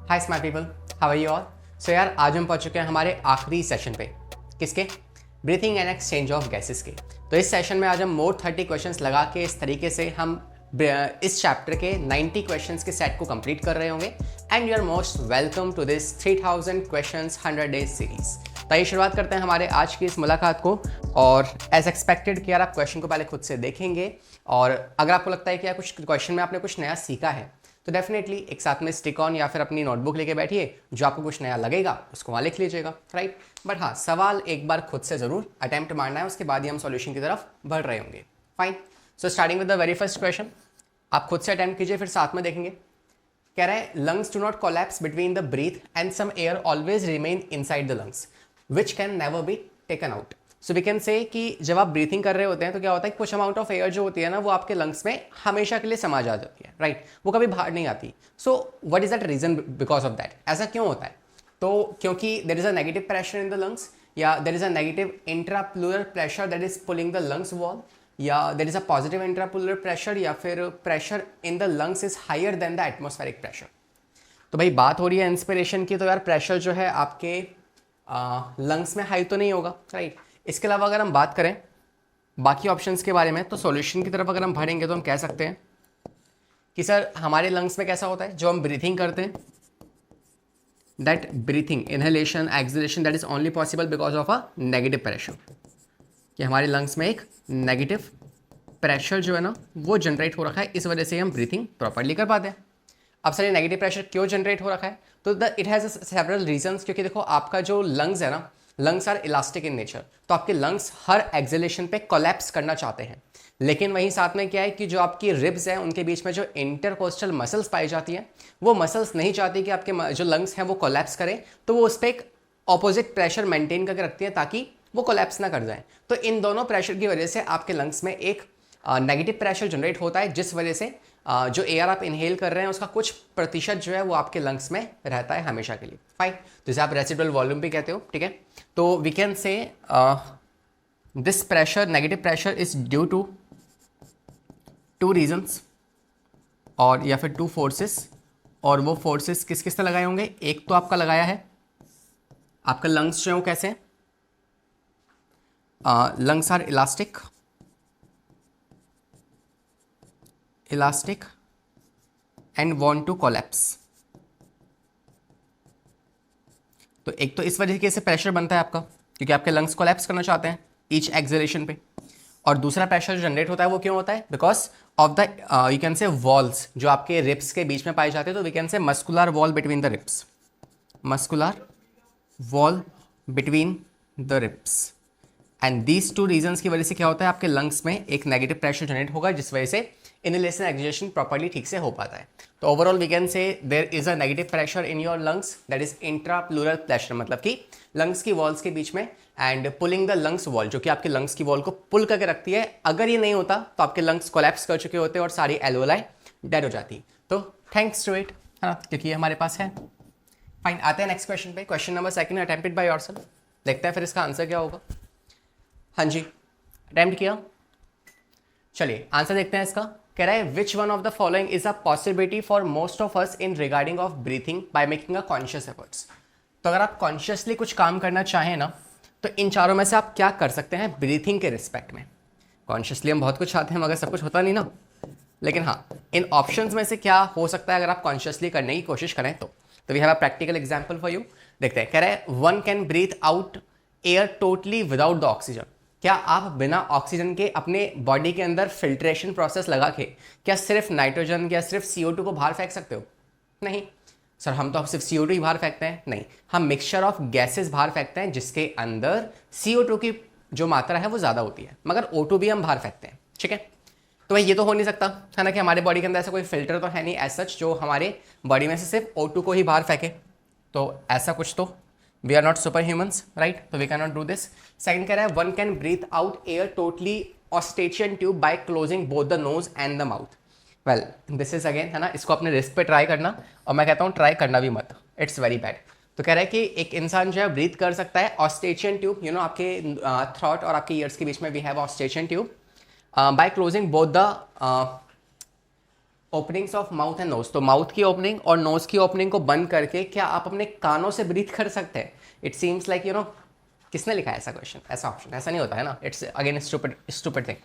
Hi smart people, how are you all. So यार, आज हम पहुंच चुके हैं हमारे आखिरी सेशन पे। किसके? Breathing and exchange of gases के। तो इस सेशन में आज हम मोर 30 क्वेश्चंस लगा के इस तरीके से हम इस चैप्टर के 90 क्वेश्चंस के सेट को कंप्लीट कर रहे होंगे। And you are most welcome to this 3000 questions 100 days series. तो आइए शुरुआत करते हैं हमारे आज की इस मुलाकात को। और एज एक्सपेक्टेड कि यार आप क्वेश्चन को पहले खुद से देखेंगे, और अगर आपको लगता है कि यार कुछ क्वेश्चन में आपने कुछ नया सीखा है तो डेफिनेटली एक साथ में स्टिक ऑन या फिर अपनी नोटबुक लेके बैठिए, जो आपको कुछ नया लगेगा उसको वहाँ लिख लीजिएगा, राइट। बट हाँ, सवाल एक बार खुद से ज़रूर अटेम्प्ट मारना है, उसके बाद ही हम सॉल्यूशन की तरफ बढ़ रहे होंगे। Fine. So starting with the very first question, आप खुद से अटेम्प्ट कीजिए फिर साथ में देखेंगे। कह रहे हैं lungs do not collapse between the breath and some air always remain inside the lungs which can never be taken out. So we can say कि जब आप ब्रीथिंग कर रहे होते हैं तो क्या होता है, कुछ अमाउंट ऑफ एयर जो होती है ना वो आपके लंग्स में हमेशा के लिए समा जाती है, राइट। वो कभी बाहर नहीं आती। So what is that reason because of that? ऐसा क्यों होता है? तो क्योंकि there is a negative pressure in the lungs, या there is a negative intrapleural pressure that is pulling the lungs wall, या there is a positive intrapleural pressure, या फिर pressure in the lungs is higher than the atmospheric pressure. तो भाई बात हो रही है इंस्पिरेशन की, तो यार प्रेशर जो है आपके लंग्स में हाई तो नहीं होगा, राइट। इसके अलावा अगर हम बात करें बाकी ऑप्शंस के बारे में, तो सॉल्यूशन की तरफ अगर हम बढ़ेंगे तो हम कह सकते हैं कि सर हमारे लंग्स में कैसा होता है, जो हम ब्रीथिंग करते हैं, that breathing inhalation exhalation that is only possible because of a negative pressure. कि हमारे लंग्स में एक नेगेटिव प्रेशर जो है ना वो जनरेट हो रखा है, इस वजह से हम ब्रीथिंग प्रॉपरली कर पाते हैं। अब सर ये नेगेटिव प्रेशर क्यों जनरेट हो रखा है? तो इट हैज़ सेवरल रीजंस। क्योंकि देखो आपका जो लंग्स है ना, lungs are elastic in nature, तो आपके लंग्स हर एक्सहेलेशन पे कोलैप्स करना चाहते हैं। लेकिन वहीं साथ में क्या है कि जो आपकी रिब्स हैं उनके बीच में जो इंटरकोस्टल मसल्स पाई जाती हैं, वो मसल्स नहीं चाहती कि आपके जो लंग्स हैं वो कोलैप्स करें, तो वो उस पर एक ऑपोजिट प्रेशर मेंटेन करके रखती हैं ताकि वो कोलैप्स ना कर जाए। तो इन दोनों प्रेशर की वजह से आपके लंग्स में एक नेगेटिव प्रेशर जनरेट होता है, जिस वजह से जो एयर आप इनहेल कर रहे हैं उसका कुछ प्रतिशत जो है वो आपके लंग्स में रहता है हमेशा के लिए। फाइन। तो इसे आप रेसिडुअल वॉल्यूम भी कहते हो, ठीक है। तो we can say this pressure, negative pressure is due to two reasons, और या फिर टू फोर्सेस। और वो फोर्सेस किस किस तरह लगाए होंगे? एक तो आपका लगाया है, आपका लंग्स जो है वो कैसे हैं? Lungs are elastic and want to collapse. तो एक तो इस वजह से प्रेशर बनता है आपका, क्योंकि आपके लंग्स कोलैप्स करना चाहते हैं ईच एक्सहेलेशन पे। और दूसरा प्रेशर जो जनरेट होता है वो क्यों होता है? Because of the you can से वॉल्स जो आपके रिब्स के बीच में पाए जाते हैं। तो we can say muscular wall between the ribs, muscular wall between the ribs. And these two reasons की वजह से क्या होता है, आपके लंग्स में एक नेगेटिव प्रेशर जनरेट होगा, जिस वजह से इनहेलेशन एक्सहेलेशन प्रॉपर्ली ठीक से हो पाता है। तो overall we can say there is a negative pressure in your lungs that is intrapleural pressure, मतलब कि लंग्स की वॉल्स के बीच में, and pulling the lungs wall जो कि आपके लंग्स की वॉल को पुल करके रखती है। अगर ये नहीं होता तो आपके लंग्स कोलैप्स कर चुके होते और सारी एल्वोलाई डेड हो जाती। तो थैंक्स टू इट, है ना, क्योंकि ये हमारे पास है। फाइन, आते हैं नेक्स्ट क्वेश्चन पे। Question number second attempted by yourself. देखते हैं फिर इसका आंसर क्या होगा। हाँ जी, अटेम्प्ट किया। चलिए आंसर देखते हैं इसका। कह रहा है which one of the following is a possibility for most of us in regarding of breathing by making a conscious efforts. तो अगर आप कॉन्शियसली कुछ काम करना चाहें ना, तो इन चारों में से आप क्या कर सकते हैं ब्रीथिंग के रिस्पेक्ट में? कॉन्शियसली हम बहुत कुछ चाहते हैं मगर सब कुछ होता नहीं ना। लेकिन हाँ, इन ऑप्शंस में से क्या हो सकता है अगर आप कॉन्शियसली करने की कोशिश करें तो we have a practical example for you. देखते हैं। कह रहा है one can breathe out air totally without the oxygen. क्या आप बिना ऑक्सीजन के अपने बॉडी के अंदर फिल्ट्रेशन प्रोसेस लगा के क्या सिर्फ नाइट्रोजन या सिर्फ CO2 को बाहर फेंक सकते हो? नहीं सर, हम तो सिर्फ CO2 ही बाहर फेंकते हैं। नहीं, हम मिक्सचर ऑफ गैसेस बाहर फेंकते हैं जिसके अंदर CO2 की जो मात्रा है वो ज़्यादा होती है, मगर O2 भी हम बाहर फेंकते हैं, ठीक है। तो भाई ये तो हो नहीं सकता है ना कि हमारे बॉडी के अंदर ऐसा कोई फिल्टर तो है नहीं एज सच जो हमारे बॉडी में से सिर्फ O2 को ही बाहर फेंके। तो ऐसा कुछ तो we are not superhumans, right? So we cannot do this. Second कह रहा है one can breathe out air totally Eustachian tube by closing both the nose and the mouth. Well, this is again है ना, इसको अपने risk पे try करना, और मैं कहता हूँ ट्राई करना भी मत, इट्स वेरी बैड। तो कह रहा है कि एक इंसान जो है ब्रीथ कर सकता है ऑस्टेचियन ट्यूब, यू नो आपके थ्रॉट और आपके ईयर्स के बीच में we have Eustachian tube, by closing both the openings of mouth and nose, तो माउथ की ओपनिंग और नोज की ओपनिंग को बंद करके क्या आप अपने कानों से ब्रीथ कर सकते हैं? It seems like you know, किसने लिखा है ऐसा क्वेश्चन, ऐसा ऑप्शन? ऐसा नहीं होता है ना, it's again stupid thing.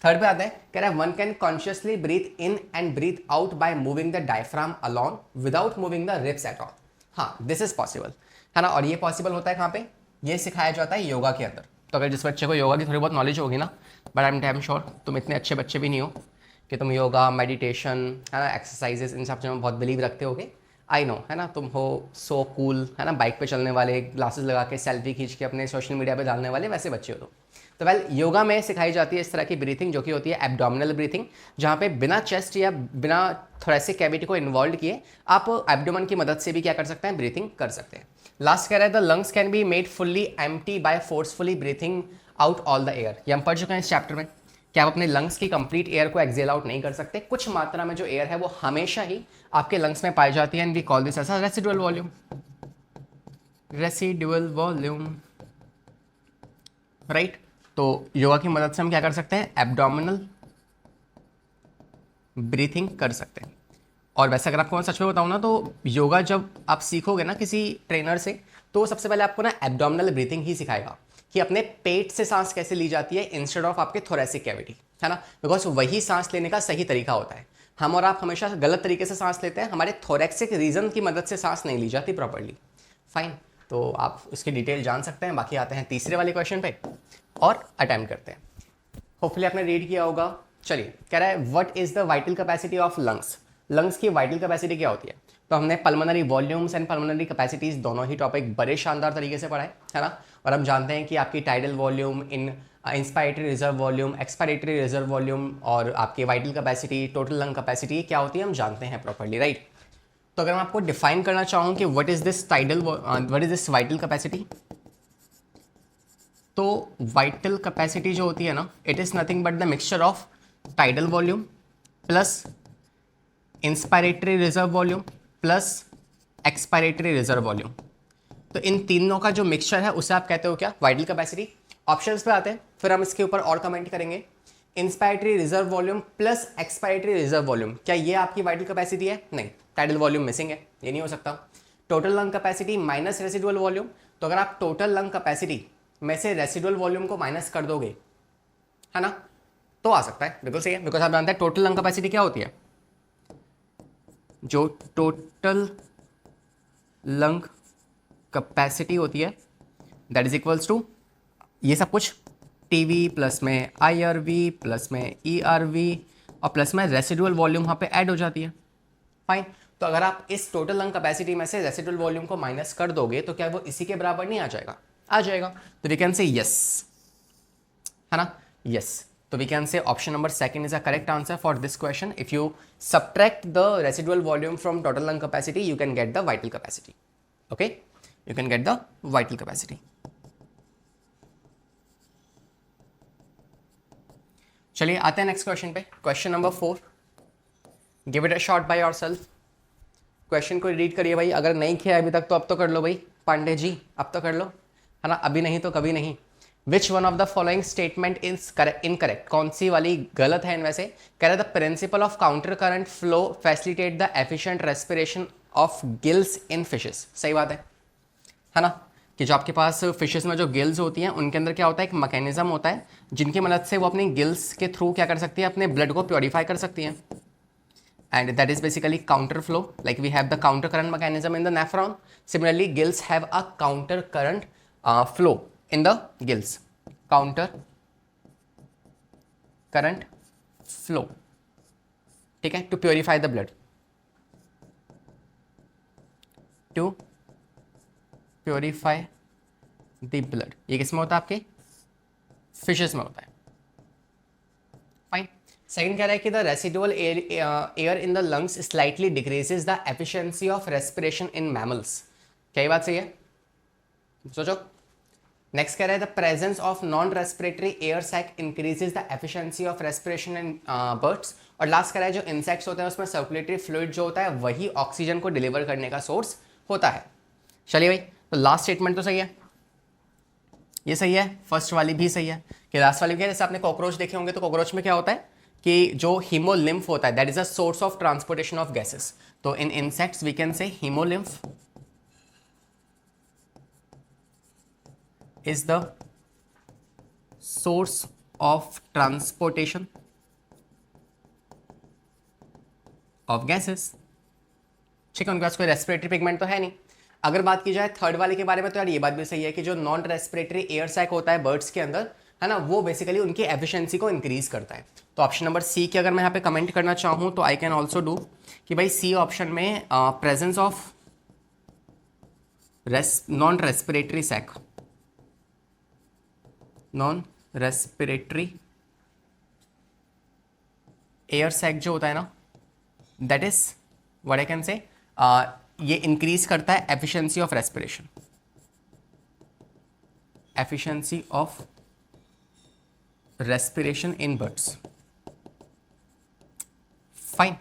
Third पे आता है, कह रहा है one can consciously breathe in and breathe out by moving the diaphragm alone without moving the ribs at all. हाँ, दिस इज पॉसिबल, है ना। और ये पॉसिबल होता है कहाँ पे? ये सिखाया जाता है योगा के अंदर। तो अगर जिस बच्चे को योगा की थोड़ी बहुत नॉलेज होगी ना, but I am damn sure तुम इतने अच्छे बच्चे भी नहीं हो कि तुम योगा, मेडिटेशन, है ना, एक्सरसाइजेस, इन सब चीज़ों में बहुत बिलीव रखते होगे। आई नो, है ना, तुम हो सो कूल, है ना, बाइक पे चलने वाले, ग्लासेस लगा के सेल्फी खींच के अपने सोशल मीडिया पे डालने वाले, वैसे बच्चे हो तुम। तो वेल, योगा में सिखाई जाती है इस तरह की ब्रीथिंग, जो कि होती है एब्डोमिनल ब्रीथिंग, जहाँ पे बिना चेस्ट या बिना थोरेसिक कैविटी को इन्वॉल्व किए आप एब्डोमन की मदद से भी क्या कर सकते हैं? ब्रीथिंग कर सकते हैं। लास्ट कह रहा है, the lungs can be made fully empty by forcefully breathing out all the air. ये हम पढ़ चुके हैं इस चैप्टर में कि आप अपने लंग्स की कंप्लीट एयर को एक्सेल आउट नहीं कर सकते। कुछ मात्रा में जो एयर है वो हमेशा ही आपके लंग्स में पाई जाती है, and we call this as residual volume. Residual volume, right. तो योगा की मदद से हम क्या कर सकते हैं? एब्डोमिनल ब्रीथिंग कर सकते हैं। और वैसे अगर आपको मैं सच में बताऊँ ना, तो योगा जब आप सीखोगे ना किसी ट्रेनर से, तो सबसे पहले आपको ना एब्डोमिनल ब्रीथिंग ही सिखाएगा कि अपने पेट से सांस कैसे ली जाती है इंस्टेड ऑफ आपके थोरेसिक कैविटी, है ना। बिकॉज वही सांस लेने का सही तरीका होता है। हम और आप हमेशा गलत तरीके से सांस लेते हैं, हमारे थोरेक्सिक रीजन की मदद से सांस नहीं ली जाती प्रॉपर्ली। फाइन, तो आप उसकी डिटेल जान सकते हैं। बाकी आते हैं तीसरे वाले क्वेश्चन पे और अटेम्प्ट करते हैं। होपफुली आपने रीड किया होगा। चलिए, कह रहा है what is the vital capacity of lungs. Lungs की वाइटल कैपेसिटी क्या होती है? तो हमने pulmonary volumes and pulmonary capacities दोनों ही टॉपिक बड़े शानदार तरीके से पढ़ा है ना। और हम जानते हैं कि आपकी tidal volume, inspiratory reserve volume, expiratory reserve volume और आपकी vital capacity, total lung capacity क्या होती है हम जानते हैं प्रॉपर्ली, राइट। तो अगर मैं आपको डिफाइन करना चाहूँ कि what is this vital capacity, तो वाइटल कैपेसिटी जो होती है ना, it is nothing but the mixture of tidal volume plus inspiratory reserve volume plus expiratory reserve volume. तो इन तीनों का जो मिक्सचर है उसे आप कहते हो क्या? Vital capacity. ऑप्शंस पे आते हैं, फिर हम इसके ऊपर और कमेंट करेंगे। Inspiratory reserve volume plus expiratory reserve volume, क्या ये आपकी वाइटल कैपेसिटी है? नहीं, टाइडल वॉल्यूम मिसिंग है, ये नहीं हो सकता। Total lung capacity minus residual volume, तो अगर आप टोटल लंग कैपेसिटी में से रेसिडुअल वॉल्यूम को माइनस कर दोगे, है ना, तो आ सकता है। बिल्कुल सही है, बिकॉज आप जानते हैं टोटल लंग कैपेसिटी क्या होती है? जो टोटल लंग कैपेसिटी होती है दैट इज इक्वल्स टू ये सब कुछ टीवी प्लस में आईआरवी प्लस में ईआरवी और प्लस में रेसिडुअल वॉल्यूम वहाँ पे ऐड हो जाती है। फाइन, तो अगर आप इस टोटल लंग कैपेसिटी में से रेसिडुअल वॉल्यूम को माइनस कर दोगे तो क्या वो इसी के बराबर नहीं आ जाएगा? आ जाएगा। तो वी कैन से यस, है ना, यस। तो we can say option number second is a correct answer for this question. If you subtract the residual volume from total lung capacity, you can get the vital capacity. Okay, you can get the vital capacity. चलिए आते हैं next question पे। Question number 4, give it a shot by yourself. Question को read करिए भाई, अगर नहीं किया अभी तक तो अब तो कर लो भाई, पांडे जी अब तो कर लो, है ना, अभी नहीं तो कभी नहीं। Which one of the following statement is incorrect, कौन सी वाली गलत है इनमें से? कह रहा है the principle of counter current flow facilitate the efficient respiration of gills in fishes. सही बात है ना, कि जो आपके पास फिशेस में जो गिल्स होती हैं उनके अंदर क्या होता है, एक मैकेनिज्म होता है जिनकी मदद से वो अपनी गिल्स के थ्रू क्या कर सकती है, अपने ब्लड को प्योरीफाई कर सकती हैं। And that is basically counter flow, like we have the counter current mechanism in the nephron. Similarly gills have a counter current flow in the gills, counter current flow, ठीक है, to purify the blood, to purify the blood। ये किस में होता है? आपके fishes में होता है। फाइन, सेकंड कह रहा है कि the residual air in the lungs slightly decreases the efficiency of respiration in mammals. क्या ये बात सही है? सोचो। नेक्स्ट कह रहा है the presence of non respiratory air sac increases the efficiency of respiration in birds. और लास्ट कह रहा है जो इंसेक्ट्स होते हैं उसमें सर्कुलेटरी फ्लूइड जो होता है वही ऑक्सीजन को डिलीवर करने का सोर्स होता है। चलिए भाई, तो लास्ट स्टेटमेंट तो सही है, ये सही है, फर्स्ट वाली भी सही है। कि लास्ट वाली क्या है, जैसे आपने कॉकरोच देखे होंगे तो कॉकरोच में क्या होता है कि जो हीमोलिम्फ होता है that is a source of transportation of gases. तो in insects we can say haemolymph is the source of transportation of gases. ठीक है, उनके पास कोई रेस्पिरेटरी पिगमेंट तो है नहीं. अगर बात की जाए थर्ड वाले के बारे में, तो यार ये बात भी सही है कि जो नॉन रेस्पिरेटरी एयर सैक होता है बर्ड्स के अंदर, है ना, वो बेसिकली उनकी एफिशिएंसी को इंक्रीज करता है. तो ऑप्शन नंबर सी की अगर मैं यहाँ पे कमेंट करना चाहूँ तो आई कैन ऑल्सो डू कि भाई सी ऑप्शन में presence of non respiratory sac, non respiratory air sac जो होता है ना, that is what I can say, ये इंक्रीज करता है efficiency of respiration, efficiency of respiration in birds. Fine.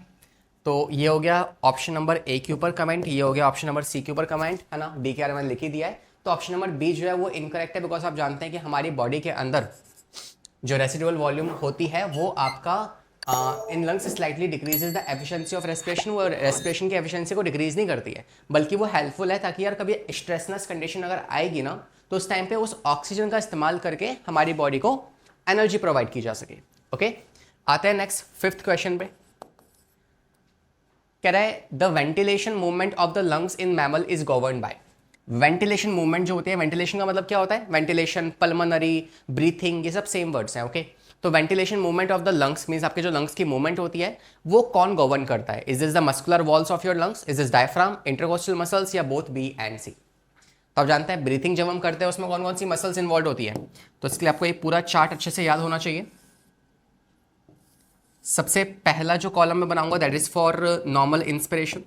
तो ये हो गया ऑप्शन नंबर ए के ऊपर कमेंट, ये हो गया ऑप्शन नंबर सी के ऊपर कमेंट, है ना. डी के बारे में लिख ही दिया है. तो ऑप्शन नंबर बी जो है वो इनकरेक्ट है, बिकॉज आप जानते हैं कि हमारी बॉडी के अंदर जो रेसिडुअल वॉल्यूम होती है वो आपका in lungs slightly decreases the efficiency of respiration. वो रेस्पिरेशन की एफिशिएंसी को डिक्रीज नहीं करती है, बल्कि वो हेल्पफुल है ताकि यार कभी स्ट्रेसनेस कंडीशन अगर आएगी ना, तो उस टाइम पे उस ऑक्सीजन का इस्तेमाल करके हमारी बॉडी को एनर्जी प्रोवाइड की जा सके. ओके, आते हैं नेक्स्ट फिफ्थ क्वेश्चन पे. कह रहा है the ventilation movement of the lungs in mammal is govern by. Ventilation movement जो होती है, वेंटिलेशन का मतलब क्या होता है, वेंटिलेशन, पल्मोनरी, ब्रीथिंग, ये सब सेम वर्ड्स हैं. ओके, तो ventilation movement of the lungs means आपके जो लंग्स की मूवमेंट होती है वो कौन गवर्न करता है. Is this the muscular walls of your lungs, is this diaphragm, intercostal muscles, या बोथ बी एंड सी. तो आप जानते हैं ब्रीथिंग जब हम करते हैं उसमें कौन कौन सी मसल्स इन्वॉल्व होती है. तो इसके लिए आपको ये पूरा चार्ट अच्छे से याद होना चाहिए. सबसे पहला जो कॉलम में बनाऊंगा that is for normal inspiration,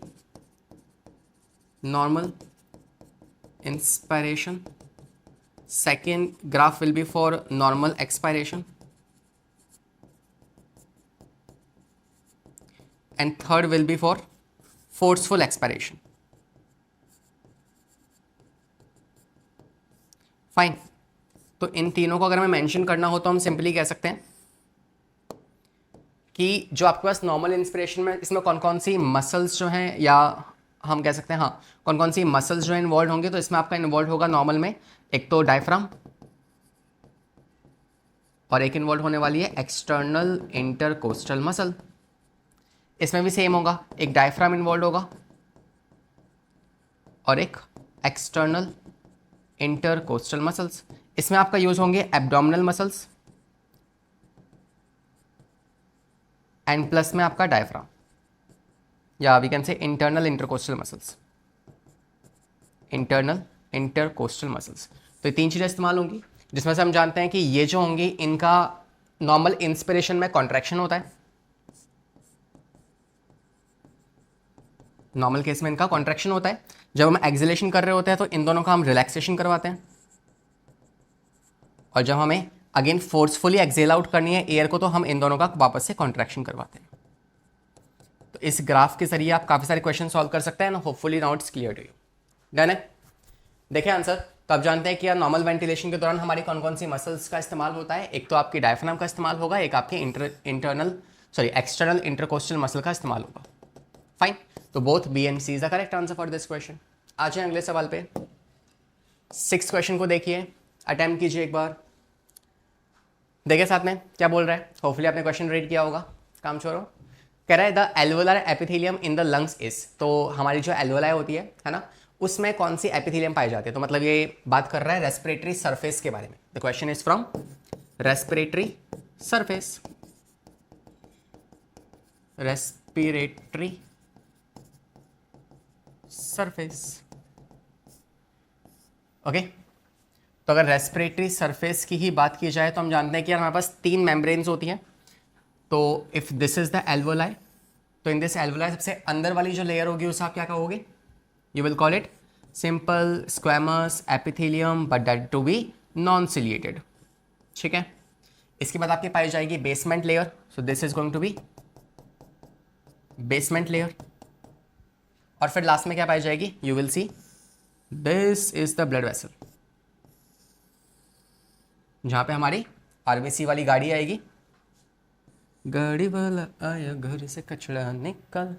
normal inspiration. Second graph will be for normal expiration, and third will be for forceful expiration. Fine. तो इन तीनों को अगर हमें मेंशन करना हो तो हम सिंपली कह सकते हैं कि जो आपके पास नॉर्मल इंस्पिरेशन में इसमें कौन कौन सी मसल्स जो हैं, या हम कह सकते हैं हाँ कौन कौन सी मसल्स जो इन्वॉल्व होंगे. तो इसमें आपका इन्वॉल्व होगा नॉर्मल में एक तो डायफ्राम, और एक इन्वॉल्व होने वाली है एक्सटर्नल इंटरकोस्टल मसल. इसमें भी सेम होगा, एक डायफ्राम इन्वॉल्व होगा और एक एक्सटर्नल इंटरकोस्टल मसल्स. इसमें आपका यूज होंगे एब्डोमिनल मसल्स एंड प्लस में आपका डायफ्राम, या we can say internal intercostal muscles, internal intercostal muscles. तो ये तीन चीज़ें इस्तेमाल होंगी, जिसमें से हम जानते हैं कि ये जो होंगी इनका नॉर्मल इंस्पिरेशन में कॉन्ट्रैक्शन होता है, नॉर्मल केस में इनका कॉन्ट्रैक्शन होता है. जब हम एक्सेलेशन कर रहे होते हैं तो इन दोनों का हम रिलैक्सेशन करवाते हैं, और जब हमें अगेन फोर्सफुली एक्सेल आउट करनी है एयर को तो हम इन दोनों का वापस से कॉन्ट्रैक्शन करवाते हैं. तो इस ग्राफ के जरिए आप काफ़ी सारे क्वेश्चन सॉल्व कर सकते हैं ना. Hopefully now it's clear to you. Done है. देखिए आंसर. तो आप जानते हैं कि यार नॉर्मल वेंटिलेशन के दौरान हमारी कौन कौन सी मसल्स का इस्तेमाल होता है. एक तो आपकी डायफ्राम का इस्तेमाल होगा, एक आपके एक्सटर्नल इंटरकोस्टल मसल का इस्तेमाल होगा. फाइन. तो both B and C is the correct answer for this question. आ जाए अगले सवाल पे. 6 क्वेश्चन को देखिए, अटेम्प्ट कीजिए एक बार. देखिए साथ में क्या बोल रहा है. होपफुली आपने क्वेश्चन रीड किया होगा. काम छोड़ो. कह रहा है the alveolar epithelium in the lungs is. तो हमारी जो एल्वोलाई होती है ना, उसमें कौन सी एपिथेलियम पाई जाती है. तो मतलब ये बात कर रहा है रेस्पिरेटरी सरफेस के बारे में. The question is from respiratory surface, respiratory surface. Okay. तो अगर रेस्पिरेटरी सरफेस की ही बात की जाए तो हम जानते हैं कि यार हमारे पास 3 मेम्ब्रेन्स होती हैं. तो if this is the alveoli, तो इन दिस एल्वोलाई सबसे अंदर वाली जो लेयर होगी उसे आप क्या कहोगे. You will call it simple squamous epithelium, but that too be non ciliated. ठीक है. इसके बाद आपकी पाई जाएगी basement layer. So this is going to be basement layer. और फिर लास्ट में क्या पाई जाएगी. You will see this is the blood vessel, जहां पे हमारी आरबीसी वाली गाड़ी आएगी. गाड़ी वाला आया घर से कचरा निकल,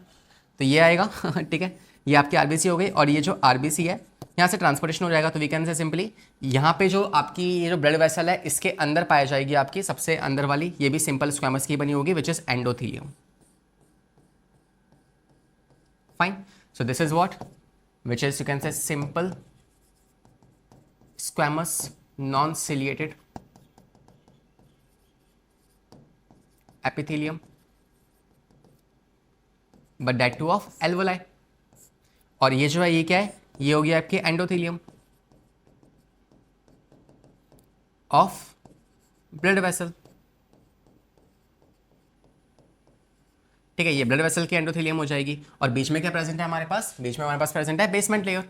तो ये आएगा ठीक है। ये आपकी आरबीसी हो गई, और ये जो आरबीसी है यहाँ से ट्रांसपोर्टेशन हो जाएगा, तो वी कैन से सिंपली यहाँ पे जो आपकी ये जो ब्लड वेसल है इसके अंदर पाया जाएगी आपकी सबसे अंदर वाली, ये भी सिंपल स्क्वैमस की बनी होगी, which is endothelium. Fine, so this is what, which is you can से simple squamous non ciliated epithelium, but that too of alveoli। और ये जो है ये क्या है, ये हो गया आपके एंडोथेलियम ऑफ ब्लड वेसल। ठीक है, ये ब्लड वेसल की एंडोथेलियम हो जाएगी। और बीच में क्या प्रेजेंट है हमारे पास, बीच में हमारे पास प्रेजेंट है basement layer,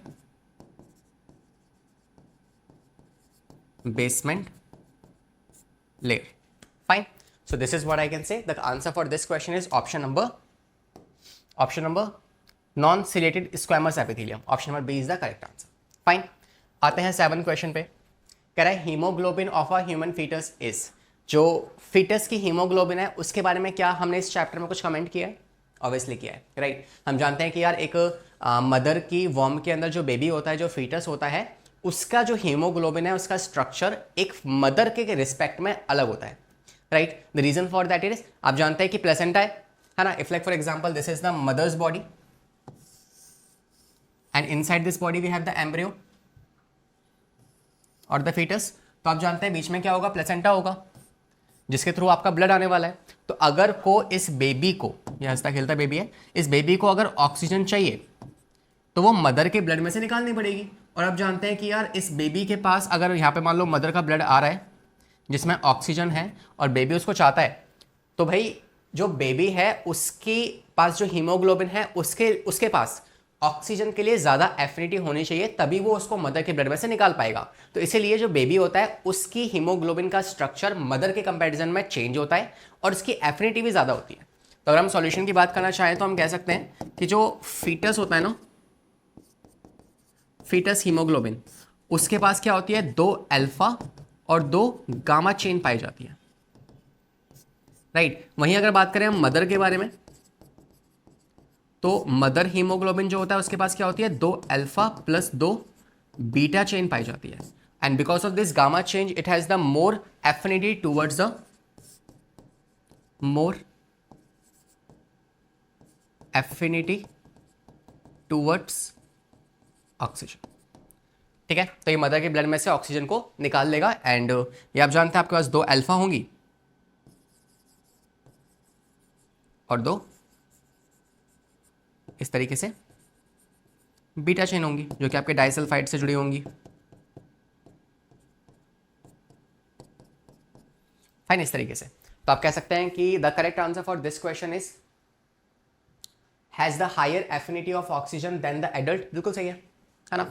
basement layer. Fine, so this is what I can say, the answer for this question is option number non ciliated squamous epithelium, option number B is the correct answer। fine, आते हैं 7 question पे। कह रहा है haemoglobin of a human foetus is, जो foetus की haemoglobin है उसके बारे में क्या हमने इस चैप्टर में कुछ कमेंट किया है, ऑब्वियसली किया है राइट। हम जानते हैं कि यार एक मदर की वॉर्म के अंदर जो बेबी होता है, जो फीटस होता है, उसका जो हीमोग्लोबिन है उसका स्ट्रक्चर एक मदर के रिस्पेक्ट में अलग होता है right. The reason for that is, आप जानते हैं कि प्लेसेंटा है ना, if like for example this is the mother's body and inside this body we have the embryo और द फीटस, तो आप जानते हैं बीच में क्या होगा, प्लेसेंटा होगा जिसके थ्रू आपका ब्लड आने वाला है। तो अगर को इस बेबी को, ये हंसता खेलता बेबी है, इस बेबी को अगर ऑक्सीजन चाहिए तो वो मदर के ब्लड में से निकालनी पड़ेगी। और आप जानते हैं कि यार इस बेबी के पास अगर यहाँ पे मान लो मदर का ब्लड आ रहा है जिसमें ऑक्सीजन है और बेबी उसको चाहता है, तो भाई जो बेबी है उसके पास जो हीमोग्लोबिन है उसके पास ऑक्सीजन के लिए ज़्यादा एफिनिटी होनी चाहिए, तभी वो उसको मदर के ब्लड में से निकाल पाएगा। तो इसीलिए जो बेबी होता है उसकी हीमोग्लोबिन का स्ट्रक्चर मदर के कंपैरिजन में चेंज होता है और उसकी एफिनिटी भी ज़्यादा होती है। तो अगर हम सॉल्यूशन की बात करना चाहें तो हम कह सकते हैं कि जो फीटस होता है ना, फीटस हीमोग्लोबिन, उसके पास क्या होती है, 2 अल्फा और 2 गामा चेन पाई जाती है राइट। वहीं अगर बात करें हम मदर के बारे में, तो मदर हीमोग्लोबिन जो होता है उसके पास क्या होती है, 2 अल्फा प्लस 2 बीटा चेन पाई जाती है। And because of this gamma change it has the more affinity towards the more affinity towards oxygen. ठीक है, तो ये मदर के ब्लड में से ऑक्सीजन को निकाल लेगा। एंड ये आप जानते हैं आपके पास 2 अल्फा होंगी और 2 इस तरीके से बीटा चेन होंगी जो कि आपके डाइसल्फाइड से जुड़ी होंगी। फाइन, इस तरीके से तो आप कह सकते हैं कि the correct answer for this question is has the higher affinity of oxygen than the adult. बिल्कुल सही है ना,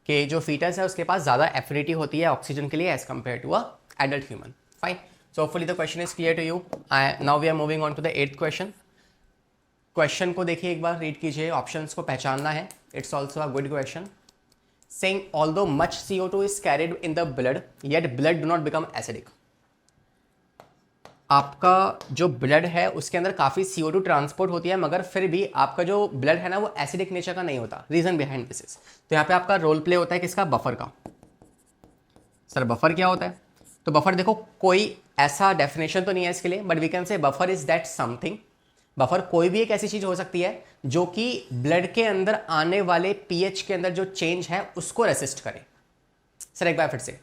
कि जो फीटस है उसके पास ज़्यादा एफिनिटी होती है ऑक्सीजन के लिए as compare to a adult human. Fine, so hopefully the question is clear to you. Now we are moving on to the 8th question. Question को देखिए एक बार, रीड कीजिए, ऑप्शंस को पहचानना है। It's also a good question. Saying although much CO2 is carried in the blood yet blood do not become acidic. आपका जो blood है उसके अंदर काफ़ी CO2 ट्रांसपोर्ट होती है, मगर फिर भी आपका जो ब्लड है ना वो एसिडिक नेचर का नहीं होता। रीजन बिहाइंड दिस इज, तो यहाँ पे आपका रोल प्ले होता है किसका, बफर का। सर बफर क्या होता है, तो बफर देखो कोई ऐसा डेफिनेशन तो नहीं है इसके लिए, but we can say buffer is that something. Buffer कोई भी एक ऐसी चीज हो सकती है जो कि ब्लड के अंदर आने वाले पीएच के अंदर जो चेंज है उसको रेसिस्ट करे। सर एक बार फिर से,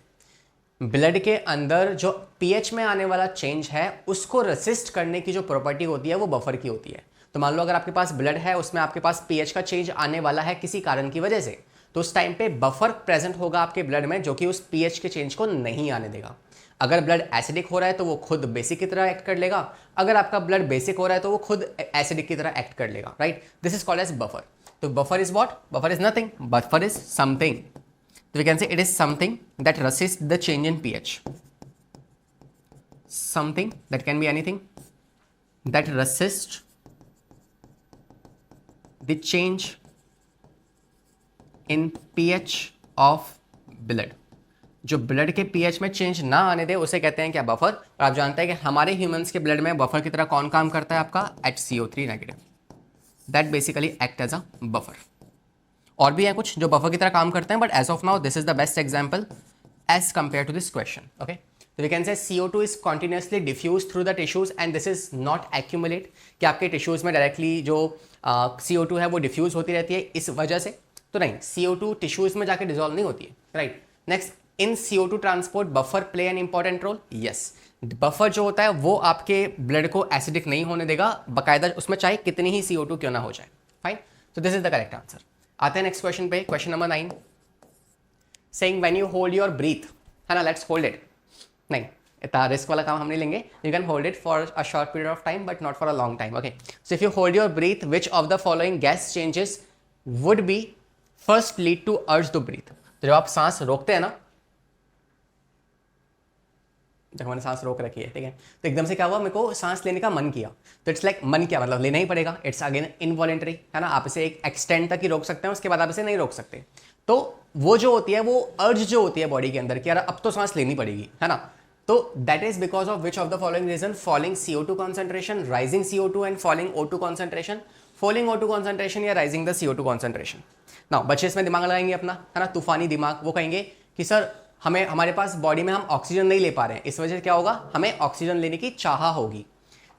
ब्लड के अंदर जो पीएच में आने वाला चेंज है उसको रेसिस्ट करने की जो प्रॉपर्टी होती है वो बफर की होती है। तो मान लो अगर आपके पास ब्लड है, उसमें आपके पास पीएच का चेंज आने वाला है किसी कारण की वजह से, तो उस टाइम पे बफर प्रेजेंट होगा आपके ब्लड में जो कि उस पीएच के चेंज को नहीं आने देगा। अगर ब्लड एसिडिक हो रहा है तो वो खुद बेसिक की तरह एक्ट कर लेगा, अगर आपका ब्लड बेसिक हो रहा है तो वो खुद एसिडिक की तरह एक्ट कर लेगा right. This is called as buffer. तो buffer is what, buffer is nothing, buffer is something. So we can say it is something that resists the change in pH. Something that can be anything that resists the change in pH of blood. जो blood के pH में change ना आने दे उसे कहते हैं क्या, buffer. और आप जानते हैं कि हमारे ह्यूमंस के ब्लड में बफर की तरह कौन काम करता है, आपका HCO3 negative, that basically act as a buffer. और भी है कुछ जो बफर की तरह काम करते हैं, but as of now this is the best example as compare to this question. Okay, तो we can say CO2 is continuously diffuse through the tissues and this is not accumulate, कि आपके tissues में directly जो CO2 है वो diffuse होती रहती है इस वजह से, तो नहीं, CO2 टिश्यूज में जाके डिजोल्व नहीं होती है, right. Next, in CO2 transport buffer play an important role, yes. Buffer जो होता है वो आपके ब्लड को एसिडिक नहीं होने देगा, बाकायदा उसमें चाहे कितनी ही CO2 क्यों ना हो जाए, फाइन। तो this is the correct answer. आते हैं नेक्स्ट क्वेश्चन पे, question number 9, saying when you hold your breathe, है ना, लेट्स होल्ड इट, नहीं इतना रिस्क वाला काम हम नहीं लेंगे, you can hold it for a short period of time but not for a long time. Okay, so if you hold your breath which of the following gas changes would be first lead to urge to breathe. तो जब आप सांस रोकते हैं ना, जब मैंने सांस रोक रखी है, ठीक है, तो एकदम से क्या हुआ, मेरे को सांस लेने का मन किया, तो इट्स लाइक मन क्या मतलब लेना ही पड़ेगा, इट्स अगेन इनवॉलेंटरी, है ना, आप इसे एक एक्सटेंड तक ही रोक सकते हैं, उसके बाद आप इसे नहीं रोक सकते। तो वो जो होती है, वो अर्ज जो होती है बॉडी के अंदर कि यार अब तो सांस लेनी पड़ेगी, है ना, तो that is because of which of the following reason, falling CO2 concentration, rising CO2 and falling O2 concentration, falling O2 concentration या राइजिंग द CO2 कॉन्सेंट्रेशन। ना बच्चे इसमें दिमाग लगाएंगे अपना, है ना, तूफानी दिमाग, वो कहेंगे कि सर हमें हमारे पास बॉडी में हम ऑक्सीजन नहीं ले पा रहे हैं, इस वजह से क्या होगा, हमें ऑक्सीजन लेने की चाह होगी,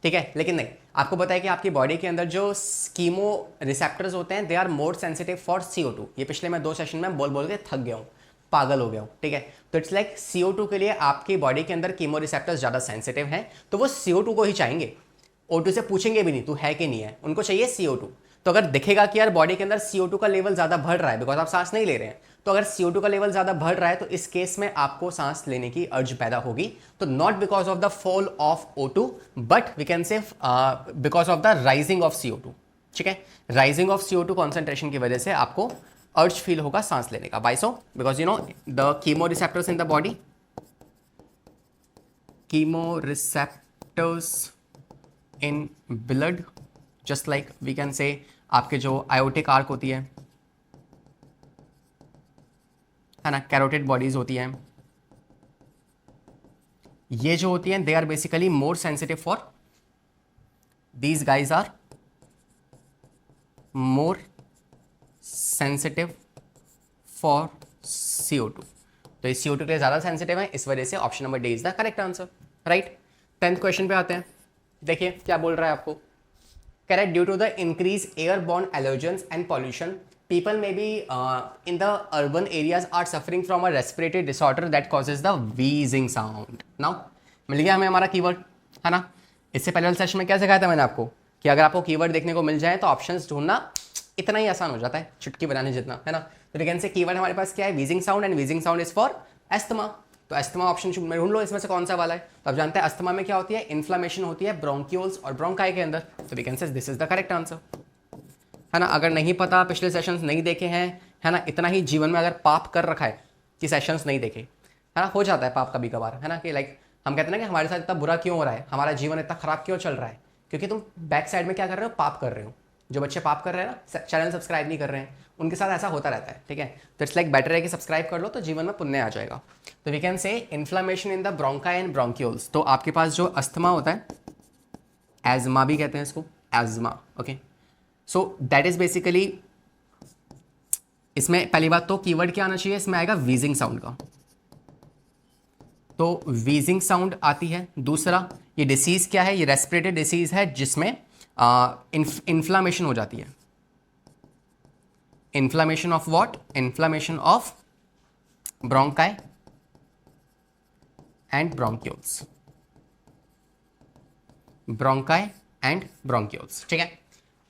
ठीक है, लेकिन नहीं, आपको पता है कि आपकी बॉडी के अंदर जो कीमो रिसेप्टर्स होते हैं they are more sensitive for CO2। ये पिछले मैं 2 सेशन में बोल बोल के थक गया हूँ, पागल हो गया हूँ, ठीक है। तो इट्स लाइक CO2 के लिए आपकी बॉडी के अंदर कीमो रिसेप्टर्स ज़्यादा सेंसिटिव हैं, तो वो CO2 को ही चाहेंगे, O2 से पूछेंगे भी नहीं तू है कि नहीं है, उनको चाहिए CO2। तो अगर दिखेगा कि यार बॉडी के अंदर CO2 का लेवल ज़्यादा बढ़ रहा है बिकॉज आप सांस नहीं ले रहे हैं, तो अगर CO2 का लेवल ज़्यादा बढ़ रहा है तो इस केस में आपको सांस लेने की अर्ज पैदा होगी। तो not because of the fall of O2 but we can say because of the rising of CO2, ठीक है, राइजिंग ऑफ CO2 कॉन्सेंट्रेशन की वजह से आपको अर्ज फील होगा सांस लेने का। By so because you know the chemo receptors in the body, chemo receptors in blood, just like we can say आपके जो आयोटिक आर्क होती है ना, कैरोटिड बॉडीज होती हैं, ये जो होती हैं they are basically more sensitive for, these guys are more sensitive for CO2। तो इस CO2 के लिए ज़्यादा सेंसिटिव है, इस वजह से option number D is the correct answer, right. 10th question पे आते हैं, देखिए क्या बोल रहा है आपको, correct, due to the increase airborne allergens and pollution people may be in the urban areas are suffering from a respiratory disorder that causes the wheezing sound। now मिल गया हमें हमारा कीवर्ड, है ना। इससे पहले वाले सेशन में क्या सिखाया था मैंने आपको कि अगर आपको कीवर्ड देखने को मिल जाए तो ऑप्शंस ढूंढना इतना ही आसान हो जाता है, चुटकी बनाने जितना, है ना। तो लेकिन से कीवर्ड हमारे पास क्या है, wheezing sound, and wheezing sound is for asthma. तो एस्थमा ऑप्शन में ढूंढ लो इसमें से कौन सा वाला है। तो आप जानते हैं एस्थमा में क्या होती है, इन्फ्लामेशन होती है ब्रोंक्यूल्स और ब्रोंकाई के अंदर। तो we can say this is the correct answer, है ना। अगर नहीं पता, पिछले सेशंस नहीं देखे हैं, है ना, इतना ही जीवन में अगर पाप कर रखा है कि सेशंस नहीं देखे, है ना, हो जाता है पाप कभी कभार, है ना, कि लाइक हम कहते हैं ना कि हमारे साथ इतना बुरा क्यों हो रहा है, हमारा जीवन इतना खराब क्यों चल रहा है, क्योंकि तुम बैक साइड में क्या कर रहे हो, पाप कर रहे हो। जो बच्चे पाप कर रहे हैं ना, चैनल सब्सक्राइब नहीं कर रहे हैं, उनके साथ ऐसा होता रहता है, ठीक है। तो इट्स लाइक बेटर है कि सब्सक्राइब कर लो तो जीवन में पुण्य आ जाएगा। तो we can say inflammation in the bronchi and bronchioles. तो आपके पास जो अस्थमा होता है, एजमा भी कहते हैं इसको, asthma, okay. So that is basically, इसमें पहली बात तो कीवर्ड क्या आना चाहिए, इसमें आएगा वीजिंग साउंड का, तो वीजिंग साउंड आती है। दूसरा, ये डिसीज क्या है, ये रेस्पिरेटरी डिसीज है जिसमें इन्फ्लामेशन हो जाती है। Inflammation of what, inflammation of bronchi and bronchioles, bronchi and bronchioles, ठीक है।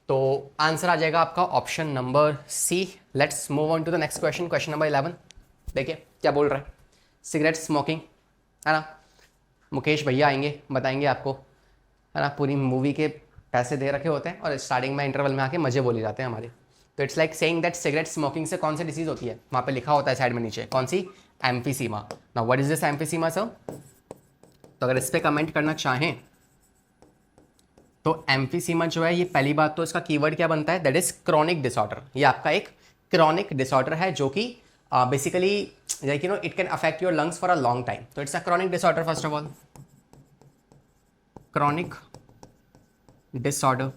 तो आंसर आ जाएगा आपका option number C. Let's move on to the next question, question number 11। देखिए क्या बोल रहा है, सिगरेट स्मोकिंग, है ना। मुकेश भैया आएंगे, बताएंगे आपको, है ना, पूरी मूवी के पैसे दे रखे होते हैं और स्टार्टिंग में इंटरवल में आके मजे बोले जाते हैं हमारे। तो it's like saying that cigarette smoking से कौन सी डिसीज होती है, वहाँ पे लिखा होता है साइड में नीचे, कौन सी, emphysema. Now what is this emphysema sir. तो अगर इस पर कमेंट करना चाहें तो एम्फीसीमा जो है, ये पहली बात तो इसका कीवर्ड क्या बनता है, दैट इज क्रॉनिक डिसऑर्डर। ये आपका एक क्रॉनिक डिसऑर्डर है जो कि basically like it can affect your lungs for a long time. तो it's a chronic disorder. First of all chronic disorder.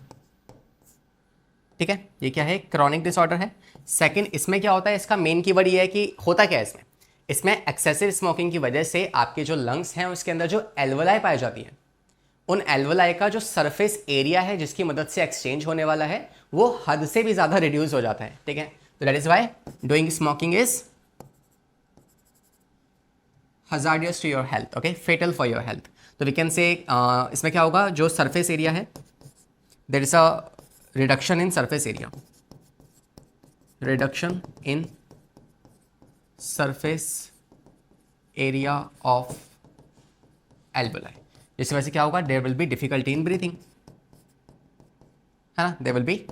ठीक है, ये क्या है? क्रॉनिक डिसऑर्डर है. सेकंड, इसमें क्या होता है, इसका मेन कीवर्ड ये है कि होता क्या है इसमें एक्सेसिव स्मोकिंग की वजह से आपके जो लंग्स हैं उसके अंदर जो एल्वोलाई पाई जाती हैं, उन एल्वोलाई का जो सरफेस एरिया है जिसकी मदद से एक्सचेंज होने वाला है वो हद से भी ज़्यादा रिड्यूस हो जाता है. ठीक है, तो that is why doing smoking is hazardous to your health. Okay, fatal for your health. तो वी कैन से इसमें क्या होगा, जो सरफेस एरिया है there is a reduction in surface area. Reduction in surface area of alveoli. जिसकी वजह से क्या होगा, there will be difficulty in breathing, है ना, there will be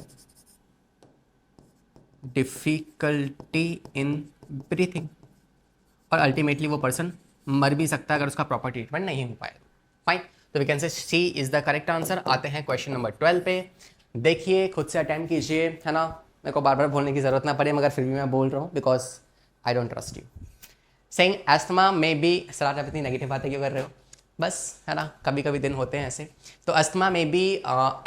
difficulty in breathing. और अल्टीमेटली वो पर्सन मर भी सकता है अगर उसका प्रॉपर ट्रीटमेंट नहीं हो पाए. फाइन, तो we can say C is the correct answer. आते हैं क्वेश्चन नंबर 12 पे. देखिए, खुद से अटेम्प्ट कीजिए, है ना, मेरे को बार बार बोलने की जरूरत ना पड़े, मगर फिर भी मैं बोल रहा हूँ because I don't trust you. Saying asthma में बी, सर आप इतनी नेगेटिव बातें क्यों कर रहे हो, बस, है ना, कभी कभी दिन होते हैं ऐसे. तो अस्थमा में बी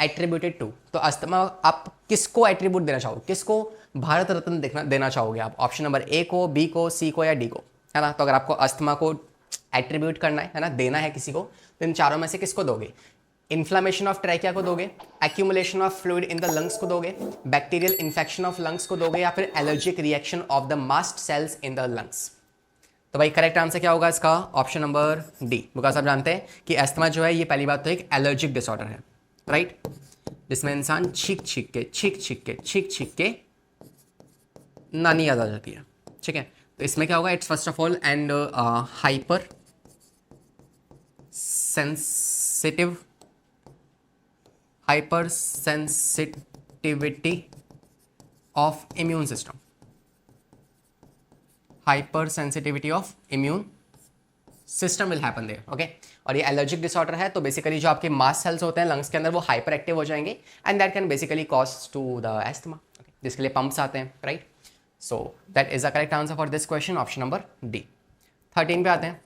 एट्रीब्यूटेड टू. तो अस्थमा आप किसको एट्रीब्यूट देना चाहोगे, किसको भारत रत्न देना चाहोगे आप? ऑप्शन नंबर ए को, बी को, सी को या डी को, है ना. तो अगर आपको अस्थमा को एट्रीब्यूट करना है ना, देना है किसी को, तो इन चारों में से किसको दोगे? इन्फ्लामेशन ऑफ ट्रैकिया को दोगे, accumulation of fluid in the lungs को दोगे, बैक्टीरियल इन्फेक्शन ऑफ लंग्स को दोगे, या फिर allergic reaction of the mast cells in the lungs? तो भाई करेक्ट आंसर क्या होगा इसका? Option number D. बिकॉज आप जानते हैं कि एस्थमा जो है ये पहली बात तो एक एलर्जिक डिसऑर्डर है, राइट, जिसमें इंसान छींक छींक के नानी याद आ जाती है. ठीक है, तो इसमें क्या होगा, it's first of all and hypersensitivity of immune system. Hypersensitivity of immune system will happen there. Okay, और ये एलर्जिक डिसऑर्डर है, तो बेसिकली जो आपके मास्ट सेल्स होते हैं लंग्स के अंदर वो हाइपर एक्टिव हो जाएंगे and that can basically cause to the asthma, जिसके लिए पंप्स आते हैं, right. So that is the correct answer for this question, option number D. 13 पे आते हैं.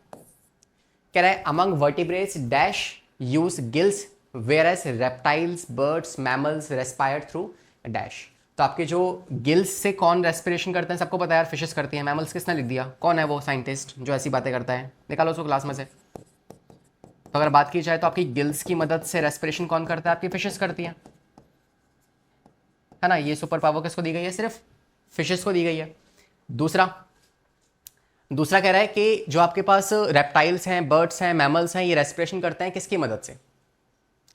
कह रहा है among vertebrates dash use gills whereas reptiles birds mammals respire through dash. तो आपके जो गिल्स से कौन रेस्पिरेशन करते हैं, सबको पता है यार, फिशेस करती हैं. मैमल्स किसने लिख दिया, कौन है वो साइंटिस्ट जो ऐसी बातें करता है, निकालो उसको क्लास में से. तो अगर बात की जाए तो आपकी गिल्स की मदद से रेस्पिरेशन कौन करता है, आपकी फिशेस करती हैं, है ना. ये सुपर पावर किसको दी गई है, सिर्फ फिशेस को दी गई है. दूसरा कह रहा है कि जो आपके पास रेप्टाइल्स हैं, बर्ड्स हैं, मैमल्स हैं, ये रेस्पिरेशन करते हैं किसकी मदद से?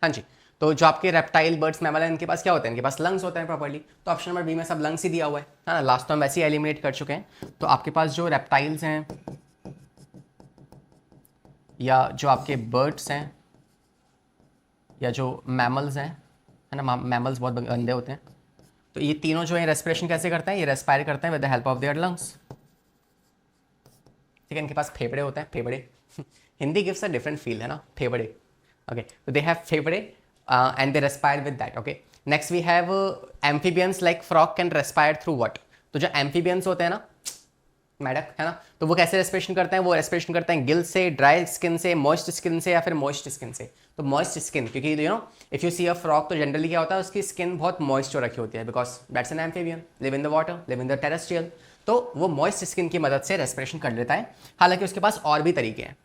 हाँ जी, तो जो आपके रेप्टाइल बर्ड्स मैमल हैं इनके पास क्या होते हैं, इनके पास लंग्स होते हैं प्रॉपर्ली. तो ऑप्शन नंबर बी में सब लंग्स ही दिया हुआ है ना. लास्ट तो हम वैसे ही एलिमिनेट कर चुके हैं. तो आपके पास जो रेप्टाइल्स हैं या जो आपके बर्ड्स हैं या जो मैमल्स हैं, है ना, मैमल्स बहुत गंदे होते हैं, तो ये तीनों जो है रेस्पिरेशन कैसे करते हैं, ये रेस्पायर करते हैं with the help of their lungs. ठीक है, इनके पास फेफड़े होते हैं, फेफड़े. Hindi gives a different feel, है ना, फेफड़े. ओके, तो दे हैव फेफड़े and they respire with that. Okay, next we have amphibians like frog can respire through what? तो जो amphibians होते हैं ना, मेढक, है ना, तो वो कैसे रेस्पिरेशन करते हैं, वो रेस्पिरेशन करते हैं गिल से, ड्राई स्किन से, मॉइस्ट स्किन से, या फिर मॉइस्ट स्किन से. तो मॉइस्ट स्किन, क्योंकि you know if you see a frog तो जनरली क्या होता है, उसकी स्किन बहुत मॉइस्ट हो रखी होती है, because that's an amphibian, live in the water, live in the terrestrial. तो वो मॉइस्ट स्किन की मदद से रेस्पिरेशन कर लेता है. हालांकि उसके पास और भी तरीके हैं,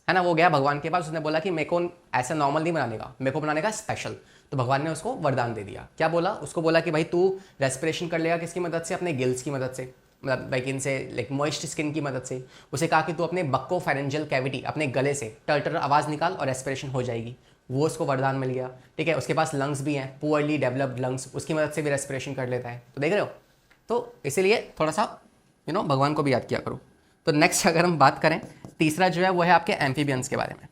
है ना. वो गया भगवान के पास, उसने बोला कि मेरे को ऐसा नॉर्मल नहीं बनाने का, मेरे को बनाने का स्पेशल. तो भगवान ने उसको वरदान दे दिया. क्या बोला उसको? बोला कि भाई तू रेस्पिरेशन कर लेगा किसकी मदद से, अपने गिल्स की मदद से, मतलब लाइक इनसे, लाइक मॉइस्ट स्किन की मदद से. उसे कहा कि तू अपने बक्को फेरेंजियल कैविटी, अपने गले से टर आवाज़ निकाल और रेस्पिरेशन हो जाएगी. वो उसको वरदान मिल गया. ठीक है, उसके पास लंग्स भी हैं, पुअरली डेवलप्ड लंग्स, उसकी मदद से भी रेस्पिरेशन कर लेता है. तो देख रहे हो, तो इसीलिए थोड़ा सा यू नो भगवान को भी याद किया करो. तो नेक्स्ट अगर हम बात करें, तीसरा जो है वो है आपके एम्फीबियंस के बारे में.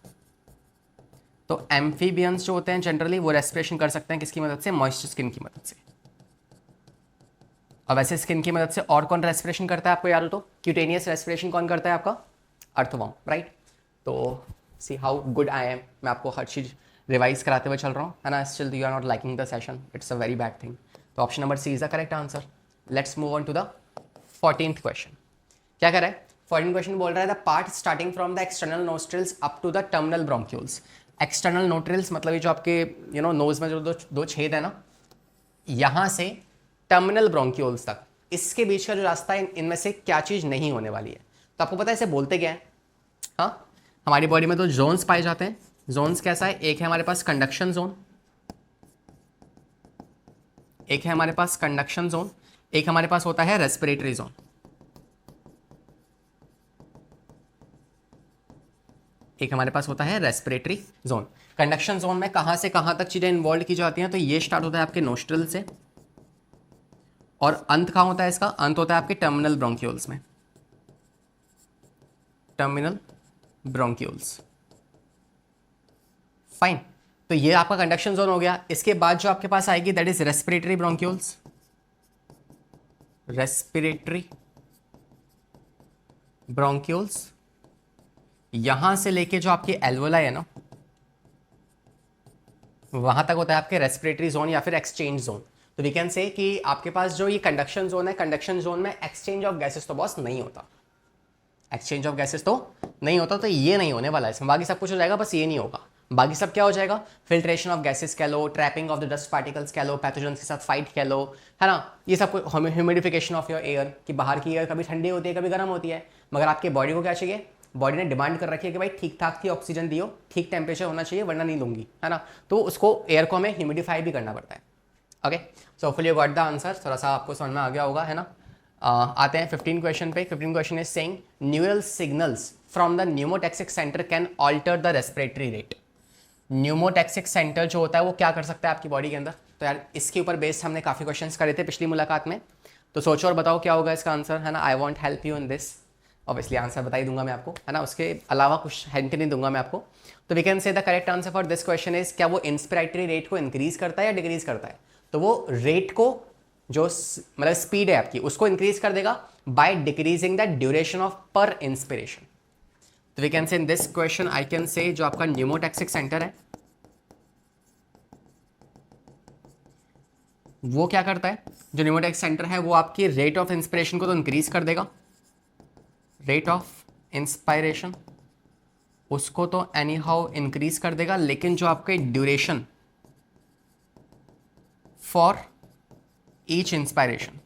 तो एम्फीबियंस जो होते हैं जनरली वो रेस्पिरेशन कर सकते हैं किसकी मदद से, मॉइस्ट स्किन की मदद से. और वैसे स्किन की मदद से और कौन रेस्पिरेशन करता है आपको याद हो तो? क्यूटेनियस रेस्पिरेशन कौन करता है आपका? Earthworm, right. तो see how good I am, मैं आपको हर चीज़ रिवाइज कराते हुए चल रहा हूँ, है ना. Still you are not liking the session, it's a very bad thing. तो option number C is the correct answer. Let's move on to the 14th question. क्या कर रहा है? 14 क्वेश्चन बोल रहा है the part starting from the external nostrils up to the terminal bronchioles. External nostrils मतलब ये जो आपके नोज में जो दो छेद है ना, यहाँ से टर्मिनल ब्रोंक्यूल्स तक, इसके बीच का जो रास्ता है, इनमें से क्या चीज़ नहीं होने वाली है। तो आपको पता है इसे बोलते क्या है? हाँ, हमारी बॉडी में तो जोन्स पाए जाते हैं। जोन्स कैसा है? एक है हमारे पास कंडक्शन जोन, एक है हमारे पास कंडक्शन जोन, एक हमारे पास होता है रेस्पिरेटरी जोन। एक हमारे पास होता है रेस्पिरेटरी जोन। कंडक्शन जोन में कहां से कहां तक चीजें इन्वॉल्व की जाती हैं? तो ये स्टार्ट होता है आपके नोस्ट्रल से, और अंत कहां होता है इसका? अंत होता है आपके टर्मिनल ब्रोंक्यूल्स में, टर्मिनल ब्रोंक्यूल्स। फाइन, तो ये आपका कंडक्शन जोन हो गया। इसके बाद जो आपके पास आएगी that is respiratory bronchioles. Respiratory bronchioles, यहां से लेके जो आपकी एल्वोलाई है ना, वहां तक होता है आपके रेस्पिरेटरी जोन या फिर एक्सचेंज जोन। तो वी कैन से कि आपके पास जो ये कंडक्शन जोन है, कंडक्शन जोन में एक्सचेंज ऑफ गैसेस तो बॉस नहीं होता, एक्सचेंज ऑफ गैसेस तो नहीं होता, तो ये नहीं होने वाला है इसमें। बाकी सब कुछ हो जाएगा, बस ये नहीं होगा। बाकी सब क्या हो जाएगा? फिल्ट्रेशन ऑफ गैसेस कह लो, trapping of the dust particles कह लो, पैथोजेंस के साथ फाइट कह लो, है ना, ये सब कुछ। ह्यूमिडिफिकेशन ऑफ योर एयर, कि बाहर की एयर कभी ठंडी होती है कभी गर्म होती है, मगर आपके बॉडी को क्या चाहिए? बॉडी ने डिमांड कर रखी है कि भाई ठीक ठाक थी ऑक्सीजन दियो, ठीक टेम्परेचर होना चाहिए वरना नहीं लूंगी, है ना। तो उसको एयर को हमें ह्यूमिडिफाई भी करना पड़ता है। Okay, so hopefully you got the answer, थोड़ा सा आपको समझ में आ गया होगा, है ना। आते हैं 15 क्वेश्चन पे। 15 question is saying neural signals from the pneumotaxic centre can alter the respiratory rate. Pneumotaxic centre जो होता है वो क्या कर सकता है आपकी बॉडी के अंदर? तो यार इसके ऊपर बेस्ड हमने काफ़ी क्वेश्चंस करे थे पिछली मुलाकात में, तो सोचो और बताओ क्या होगा इसका आंसर, है ना। I want help you in this, obviously answer बता ही दूंगा मैं आपको, है ना, उसके अलावा कुछ हिंट नहीं दूंगा मैं आपको। तो we can say the correct answer for this question is, क्या वो इंस्पिरेटरी रेट को इंक्रीज करता है या डिक्रीज करता है? तो वो रेट को, जो मतलब स्पीड है आपकी, उसको इंक्रीज कर देगा by decreasing the duration of per inspiration. तो we can say in this question I can say जो आपका न्यूमोटैक्सिक सेंटर है वो क्या करता है? जो न्यूमोटैक्सिक सेंटर है वो आपकी रेट ऑफ इंस्पिरेशन को तो इंक्रीज कर देगा, रेट ऑफ इंस्पायरेशन उसको तो एनी हाउ इंक्रीज कर देगा, लेकिन जो आपके ड्यूरेशन फॉर ईच इंस्पायरेशन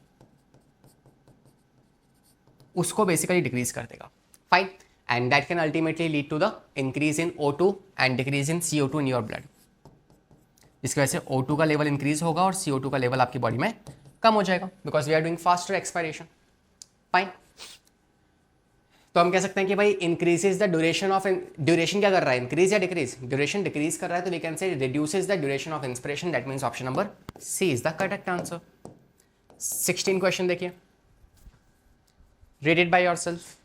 उसको बेसिकली डिक्रीज कर देगा। Fine, and that can ultimately lead to the increase in O2 and decrease in CO2 in your blood. इसकी वजह से O2 का लेवल इंक्रीज होगा और CO2 का लेवल आपकी बॉडी में कम हो जाएगा, because we are doing faster expiration. Fine, तो हम कह सकते हैं कि भाई increases the duration of, duration क्या कर रहा है? इंक्रीज या डिक्रीज? ड्यूरेशन डिक्रीज कर रहा है, तो we can say reduces the duration of inspiration. That means option number C is the correct answer. 16 question देखिए, read it by yourself.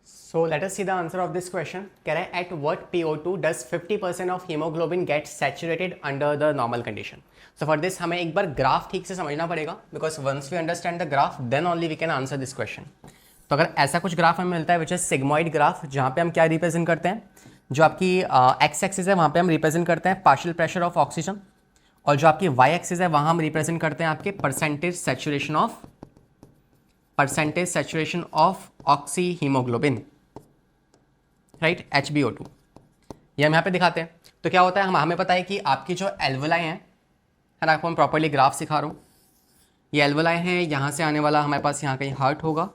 So let us see the answer of this question. कह रहा है at what PO2 does 50% of haemoglobin get saturated under the normal condition. So for this हमें एक बार graph ठीक से समझना पड़ेगा, because once we understand the graph then only we can answer this question. तो अगर ऐसा कुछ ग्राफ हमें मिलता है विच इज सिग्मोइड ग्राफ, जहाँ पे हम क्या रिप्रेजेंट करते हैं, जो आपकी एक्स एक्सिस है वहाँ पे हम रिप्रेजेंट करते हैं पार्शियल प्रेशर ऑफ ऑक्सीजन, और जो आपकी वाई एक्सिस है वहाँ हम रिप्रेजेंट करते हैं आपके percentage saturation of oxy haemoglobin, right, HbO2। ये हम यहाँ पे दिखाते हैं। तो क्या होता है, हमें पता है कि आपकी जो एल्वोलाई हैं, है ना, आपको मैं प्रॉपर्ली ग्राफ सिखा रहा हूँ। ये एल्वोलाई हैं, यहाँ से आने वाला हमारे पास यहाँ कहीं हार्ट होगा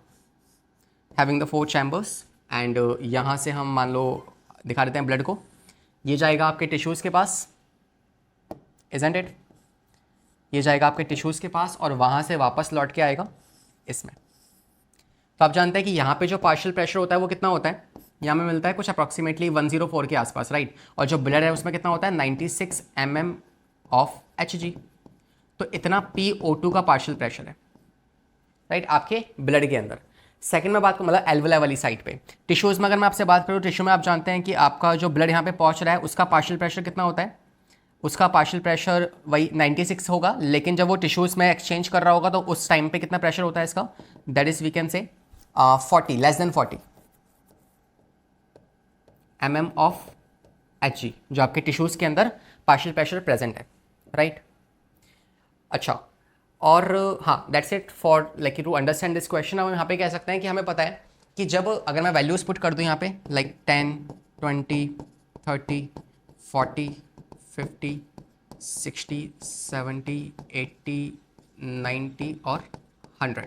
हैविंग द 4 चैम्बर्स, एंड यहाँ से हम मान लो दिखा देते हैं ब्लड को, ये जाएगा आपके टिश्यूज़ के पास, इजंट इट, ये जाएगा आपके टिश्यूज़ के पास और वहाँ से वापस लौट के आएगा इसमें। तो आप जानते हैं कि यहाँ पे जो पार्शियल प्रेशर होता है वो कितना होता है, यहाँ में मिलता है कुछ अप्रॉक्सीमेटली 104 के आसपास, राइट, और जो ब्लड है उसमें कितना होता है 96 mm ऑफ Hg। तो इतना PO2 का पार्शियल प्रेशर है, राइट, आपके ब्लड के अंदर। सेकंड में बात करूँ मतलब एल्वोलाई वाली साइड पे, टिश्यूज़ में अगर मैं आपसे बात करूँ, टिश्यू में आप जानते हैं कि आपका जो ब्लड यहाँ पे पहुँच रहा है उसका पार्शियल प्रेशर कितना होता है, उसका पार्शियल प्रेशर वही 96 होगा, लेकिन जब वो टिश्यूज़ में एक्सचेंज कर रहा होगा तो उस टाइम पे कितना प्रेशर होता है इसका, that is we can say 40, less than 40 mm of Hg, जो आपके टिश्यूज़ के अंदर पार्शियल प्रेशर प्रेजेंट है, राइट। अच्छा, और हाँ that's it for like to understand this question. हम यहाँ पे कह सकते हैं कि हमें पता है कि जब अगर मैं वैल्यूज़ पुट कर दूँ यहाँ पे लाइक 10, 20, 30, 40, 50, 60, 70, 80, 90 और 100,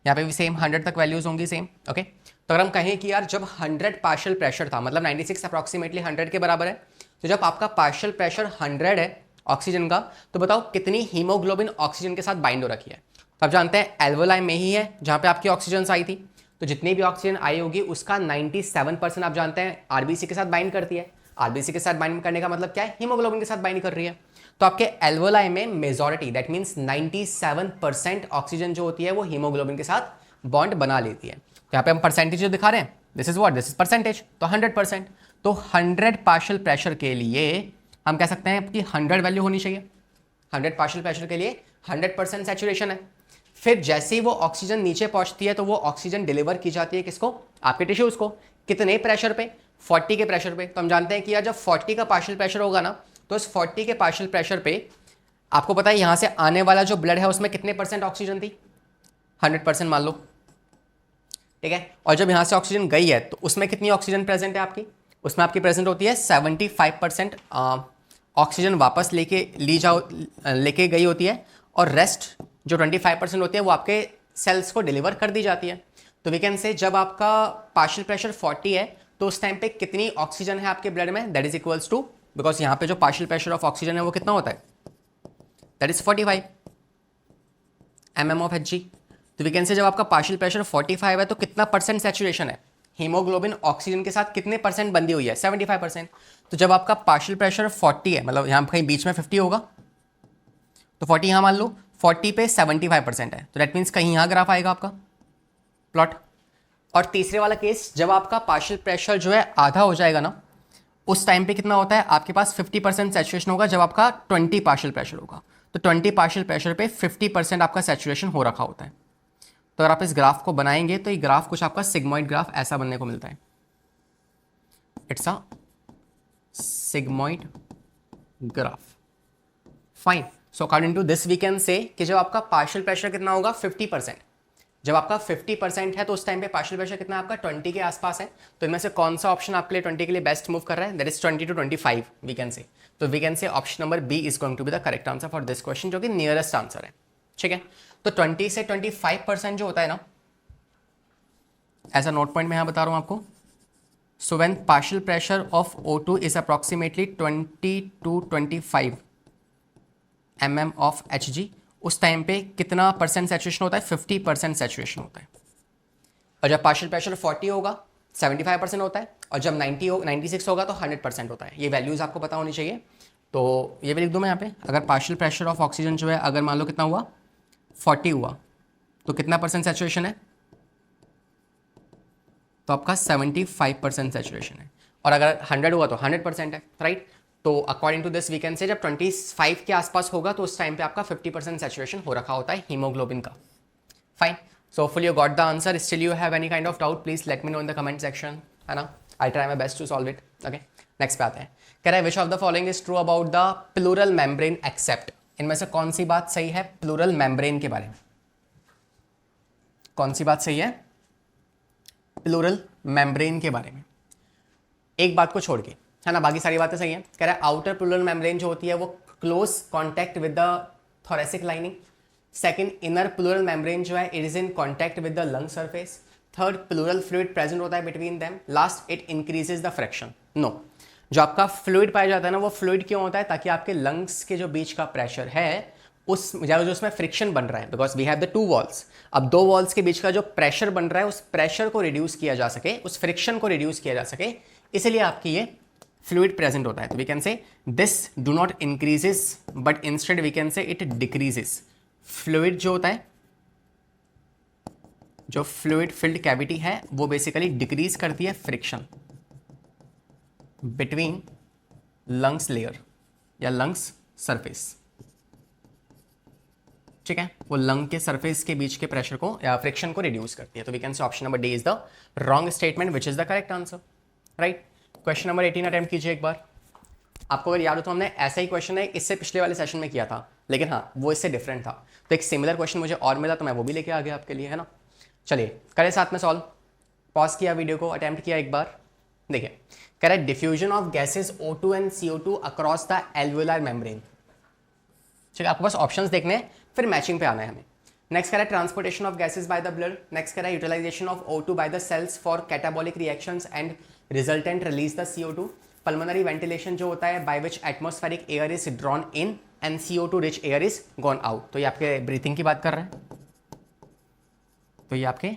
यहाँ पे भी सेम 100 तक वैल्यूज होंगी सेम। ओके, तो अगर हम कहें कि यार जब 100 पार्शियल प्रेशर था, मतलब 96 अप्रॉक्सीमेटली 100 के बराबर है, तो जब आपका पार्शियल प्रेशर 100 है ऑक्सीजन का, तो बताओ कितनी हीमोग्लोबिन ऑक्सीजन के साथ बाइंड हो रखी है। तो आप जानते हैं एल्वोलाई में ही है जहाँ पे आपकी ऑक्सीजन आई थी, तो जितनी भी ऑक्सीजन आई होगी उसका 97% आप जानते हैं आरबीसी के साथ बाइंड करती है। आरबीसी के साथ बाइंड करने का मतलब क्या है, हीमोग्लोबिन के साथ बाइंड कर रही है। तो आपके एल्वोलाई में मेजॉरिटी दैट मीन्स 97% ऑक्सीजन जो होती है वो हीमोग्लोबिन के साथ बॉन्ड बना लेती है। तो यहाँ पे हम परसेंटेज जो दिखा रहे हैं, this is what, this is percentage, तो 100%। तो 100 पार्शियल प्रेशर के लिए हम कह सकते हैं कि 100 वैल्यू होनी चाहिए। 100 पार्शियल प्रेशर के लिए 100% सैचुरेशन है। फिर जैसे ही वो ऑक्सीजन नीचे पहुंचती है तो वो ऑक्सीजन डिलीवर की जाती है किसको, आपके टिश्यूज को। कितने प्रेशर पे, 40 के प्रेशर पे। तो हम जानते हैं कि यार जब 40 का पार्शियल प्रेशर होगा ना, तो इस 40 के पार्शियल प्रेशर पे आपको पता है यहां से आने वाला जो ब्लड है उसमें कितने परसेंट ऑक्सीजन थी, 100% मान लो, ठीक है। और जब यहां से ऑक्सीजन गई है तो उसमें कितनी ऑक्सीजन प्रेजेंट है आपकी, उसमें आपकी प्रेजेंट होती है 75% ऑक्सीजन वापस लेके गई होती है, और रेस्ट जो 25% होती है वो आपके सेल्स को डिलीवर कर दी जाती है। तो वी कैन से जब आपका पार्शियल प्रेशर 40 है तो उस टाइम पे कितनी ऑक्सीजन है आपके ब्लड में, that is equals to, because यहाँ पे जो पार्शियल प्रेशर ऑफ ऑक्सीजन है वो कितना होता है, that is 45 mm of Hg। तो वी कैन से जब आपका पार्शियल प्रेशर 45 है तो कितना परसेंट सैचुरेशन है, हीमोग्लोबिन ऑक्सीजन के साथ कितने परसेंट बंधी हुई है, 75%। तो जब आपका पार्शियल प्रेशर 40 है, मतलब यहाँ कहीं बीच में 50 होगा, तो 40 यहाँ मान लो, 40 पे 75% है, तो दैट मीन्स कहीं यहाँ ग्राफ आएगा आपका प्लॉट। और तीसरे वाला केस जब आपका पार्शियल प्रेशर जो है आधा हो जाएगा ना, उस टाइम पे कितना होता है आपके पास 50% सैचुरेशन होगा जब आपका 20 पार्शियल प्रेशर होगा। तो 20 पार्शियल प्रेशर पे 50% आपका सैचुरेशन हो रखा होता है। तो अगर आप इस ग्राफ को बनाएंगे तो ये ग्राफ कुछ आपका सिग्मॉइड ग्राफ ऐसा बनने को मिलता है, it's a sigmoid graph, fine. So according to this we can say कि जब आपका पार्शियल प्रेशर कितना होगा 50%, जब आपका 50% है तो उस टाइम पे पार्शियल प्रेशर कितना आपका 20 के आसपास है। तो इनमें से कौन सा ऑप्शन आपके लिए 20 के लिए बेस्ट मूव कर रहा है, that is 20 to 25 we can say. तो we can say option number B is going to be the correct answer for this question, जो कि नियरेस्ट आंसर है, ठीक है। तो 20 से 25% जो होता है ना, ऐसा नोट पॉइंट मैं यहाँ बता रहा हूँ आपको। So when partial pressure of O2 is approximately 20 to 25 mm of Hg, उस टाइम पे कितना परसेंट सैचुरेशन होता है, 50% सैचुरेशन होता है। और जब पार्शियल प्रेशर 40 होगा 75% होता है, और जब 96 होगा तो 100% होता है। ये वैल्यूज़ आपको पता होनी चाहिए। तो ये भी लिख दूँ मैं यहाँ पे, अगर पार्शियल प्रेशर ऑफ ऑक्सीजन जो है अगर मान लो कितना हुआ 40 हुआ, तो कितना परसेंट सैचुरेशन है, तो आपका 75% सैचुरेशन है। और अगर 100 हुआ तो 100% है, राइट। तो according to this we can say जब 25 के आसपास होगा तो उस टाइम पे आपका 50% सैचुरेशन हो रखा होता है हीमोग्लोबिन का, fine. So hopefully you got the answer. Still you have any kind of doubt, please let me know in the comment section, है ना। I try my best to solve it. Okay, next पे आते हैं। कह रहा है which of the following is true about the pleural membrane except. इनमें से कौन सी बात सही है प्लूरल मेम्ब्रेन के बारे में, कौन सी बात सही है प्लूरल मेम्ब्रेन के बारे में, एक बात को छोड़ के, है ना, बाकी सारी बातें सही हैं। कह रहा है आउटर प्लूरल मेम्ब्रेन जो होती है वो close contact with the thoracic lining. Second, inner pleural membrane जो है it is in contact with the lung surface. Third, pleural fluid present होता है between them. Last, it increases the fraction. No, जो आपका फ्लूइड पाया जाता है ना वो फ्लूइड क्यों होता है, ताकि आपके लंग्स के जो बीच का प्रेशर है उस जो उसमें फ्रिक्शन बन रहा है, because we have the 2 walls. अब 2 वॉल्स के बीच का जो प्रेशर बन रहा है उस प्रेशर को रिड्यूस किया जा सके, उस फ्रिक्शन को रिड्यूस किया जा सके, इसलिए आपकी ये फ्लूइड प्रेजेंट होता है। तो we can say this do not increases but instead we can say it decreases. Fluid जो होता है, जो फ्लूइड फिल्ड कैविटी है वो बेसिकली डिक्रीज करती है फ्रिक्शन बिटवीन लंग्स लेयर या लंग्स सरफेस, ठीक है। वो लंग के सरफेस के बीच के प्रेशर को या फ्रिक्शन को रिड्यूस करती है। तो we can say option number D is the wrong statement which is the correct answer, right. Question number 18 attempt कीजिए एक बार। आपको अगर याद हो तो हमने ऐसा ही क्वेश्चन है इससे पिछले वाले सेशन में किया था, लेकिन हाँ वो इससे डिफरेंट था। तो एक सिमिलर क्वेश्चन मुझे और मिला तो मैं वो भी लेके आ गया आपके लिए, है ना। चलिए करें साथ में सॉल्व। पॉज किया वीडियो को, अटेम्प्ट किया एक बार, देखिए कह रहा है diffusion of gases O2 and CO2 across the alveolar membrane. ठीक है, आपको बस ऑप्शंस देखने हैं, फिर मैचिंग पे आना है हमें। नेक्स्ट कह रहा है transportation of gases by the blood. Next कह रहा है utilisation of O2 by the cells for catabolic reactions and resultant release the CO2। Pulmonary ventilation जो होता है by which atmospheric air is drawn in and CO2 rich air is gone out. तो ये आपके breathing की बात कर रहा है, तो ये आपके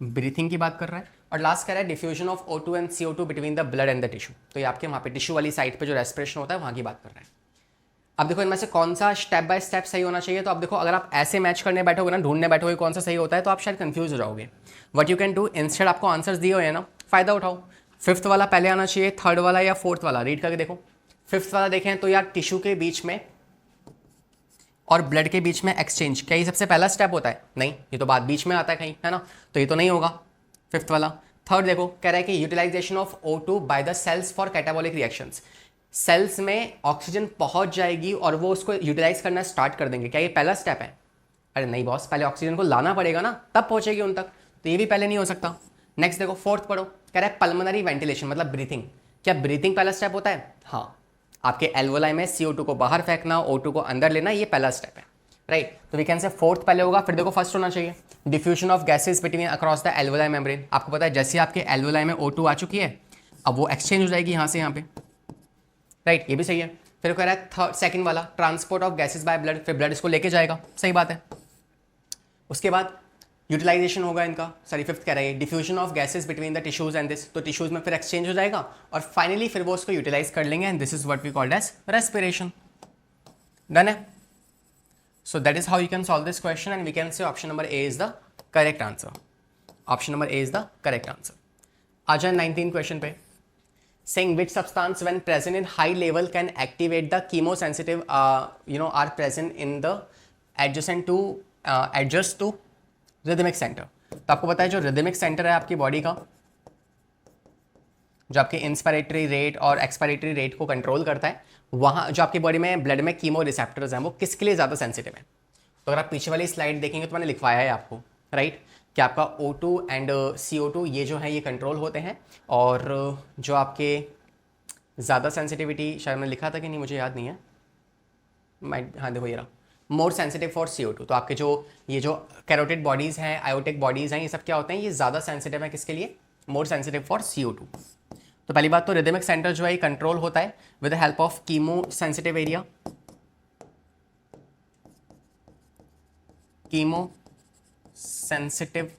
ब्रीथिंग की बात कर रहा है। और लास्ट कह रहा है diffusion of O2 and CO2 between the blood and the tissue. तो ये आपके वहाँ पे टिश्यू वाली साइड पे जो रेस्पिरेशन होता है वहाँ की बात कर रहा है। अब देखो इनमें से कौन सा स्टेप बाय स्टेप सही होना चाहिए। तो अब देखो अगर आप ऐसे मैच करने बैठोगे ना, ढूंढने बैठोगे कौन सा सही होता है, तो आप शायद कंफ्यूज हो जाओगे। What you can do, instead आपको आंसर्स दिए हुए हैं ना, फायदा उठाओ। फिफ्थ वाला पहले आना चाहिए, थर्ड वाला या फोर्थ वाला, रीड करके देखो। फिफ्थ वाला देखें तो यार टिश्यू के बीच में और ब्लड के बीच में एक्सचेंज, क्या ये सबसे पहला स्टेप होता है? नहीं, ये तो बात बीच में आता है कहीं, है ना, तो ये तो नहीं होगा फिफ्थ वाला। थर्ड देखो कह रहा है कि utilisation of O2 by the cells for catabolic reactions. Cells में ऑक्सीजन पहुंच जाएगी और वो उसको यूटिलाइज करना स्टार्ट कर देंगे, क्या ये पहला स्टेप है? अरे नहीं बॉस, पहले ऑक्सीजन को लाना पड़ेगा ना, तब पहुंचेगी उन तक, तो ये भी पहले नहीं हो सकता। नेक्स्ट देखो फोर्थ पढ़ो, कह रहा है पल्मोनरी वेंटिलेशन मतलब ब्रीथिंग। क्या ब्रीथिंग पहला स्टेप होता है? हाँ, आपके एल्वोलाई में CO2 को बाहर फेंकना, O2 को अंदर लेना, ये पहला स्टेप है, राइट। तो वी कैन से फोर्थ पहले होगा। फिर देखो फर्स्ट होना चाहिए diffusion of gases between across the alveoli membrane. आपको पता है जैसे आपके एल्वोलाई में O2 आ चुकी है, अब वो एक्सचेंज हो जाएगी यहाँ से यहाँ पे, राइट, ये भी सही है। फिर कह रहा है थर्ड सेकंड वाला transport of gases by blood, फिर ब्लड इसको लेके जाएगा, सही बात है। उसके बाद यूटिलाइजेशन होगा इनका, सॉरी फिफ्थ कह रहा है diffusion of gases between the tissues and this, तो टिश्यूज में फिर एक्सचेंज हो जाएगा और फाइनली फिर वो उसको यूटिलाइज कर लेंगे and this is what we called as respiration. Done है। So that is how you can solve this question and we can say option number A is the correct answer. Option number A is the correct answer. आ जाए 19 question पे, saying which substance when present in high level can activate the chemosensitive are present in the adjacent to rhythmic center। तो आपको पता है जो rhythmic center है आपकी body का, जो आपके इंस्पायरेटरी रेट और एक्सपायरेटरी रेट को कंट्रोल करता है, वहाँ जो आपकी बॉडी में ब्लड में कीमो रिसेप्टर्स हैं वो किसके लिए ज़्यादा सेंसिटिव है। तो अगर आप पीछे वाली स्लाइड देखेंगे तो मैंने लिखवाया है आपको, राइट, कि आपका O2 एंड CO2 ये जो है ये कंट्रोल होते हैं, और जो आपके ज़्यादा सेंसिटिविटी शायद मैंने लिखा था कि नहीं मुझे याद नहीं है, हाँ देखो ये रहा, मोर सेंसिटिव फॉर CO2। तो आपके जो ये जो कैरोटिड बॉडीज़ हैं, आयोटिक बॉडीज़ हैं, ये सब क्या होते हैं, ये ज़्यादा सेंसिटिव है किसके लिए? मोर सेंसिटिव फॉर CO2। तो पहली बात तो रिदमिक सेंटर जो है कंट्रोल होता है with the help of chemo sensitive area, chemo sensitive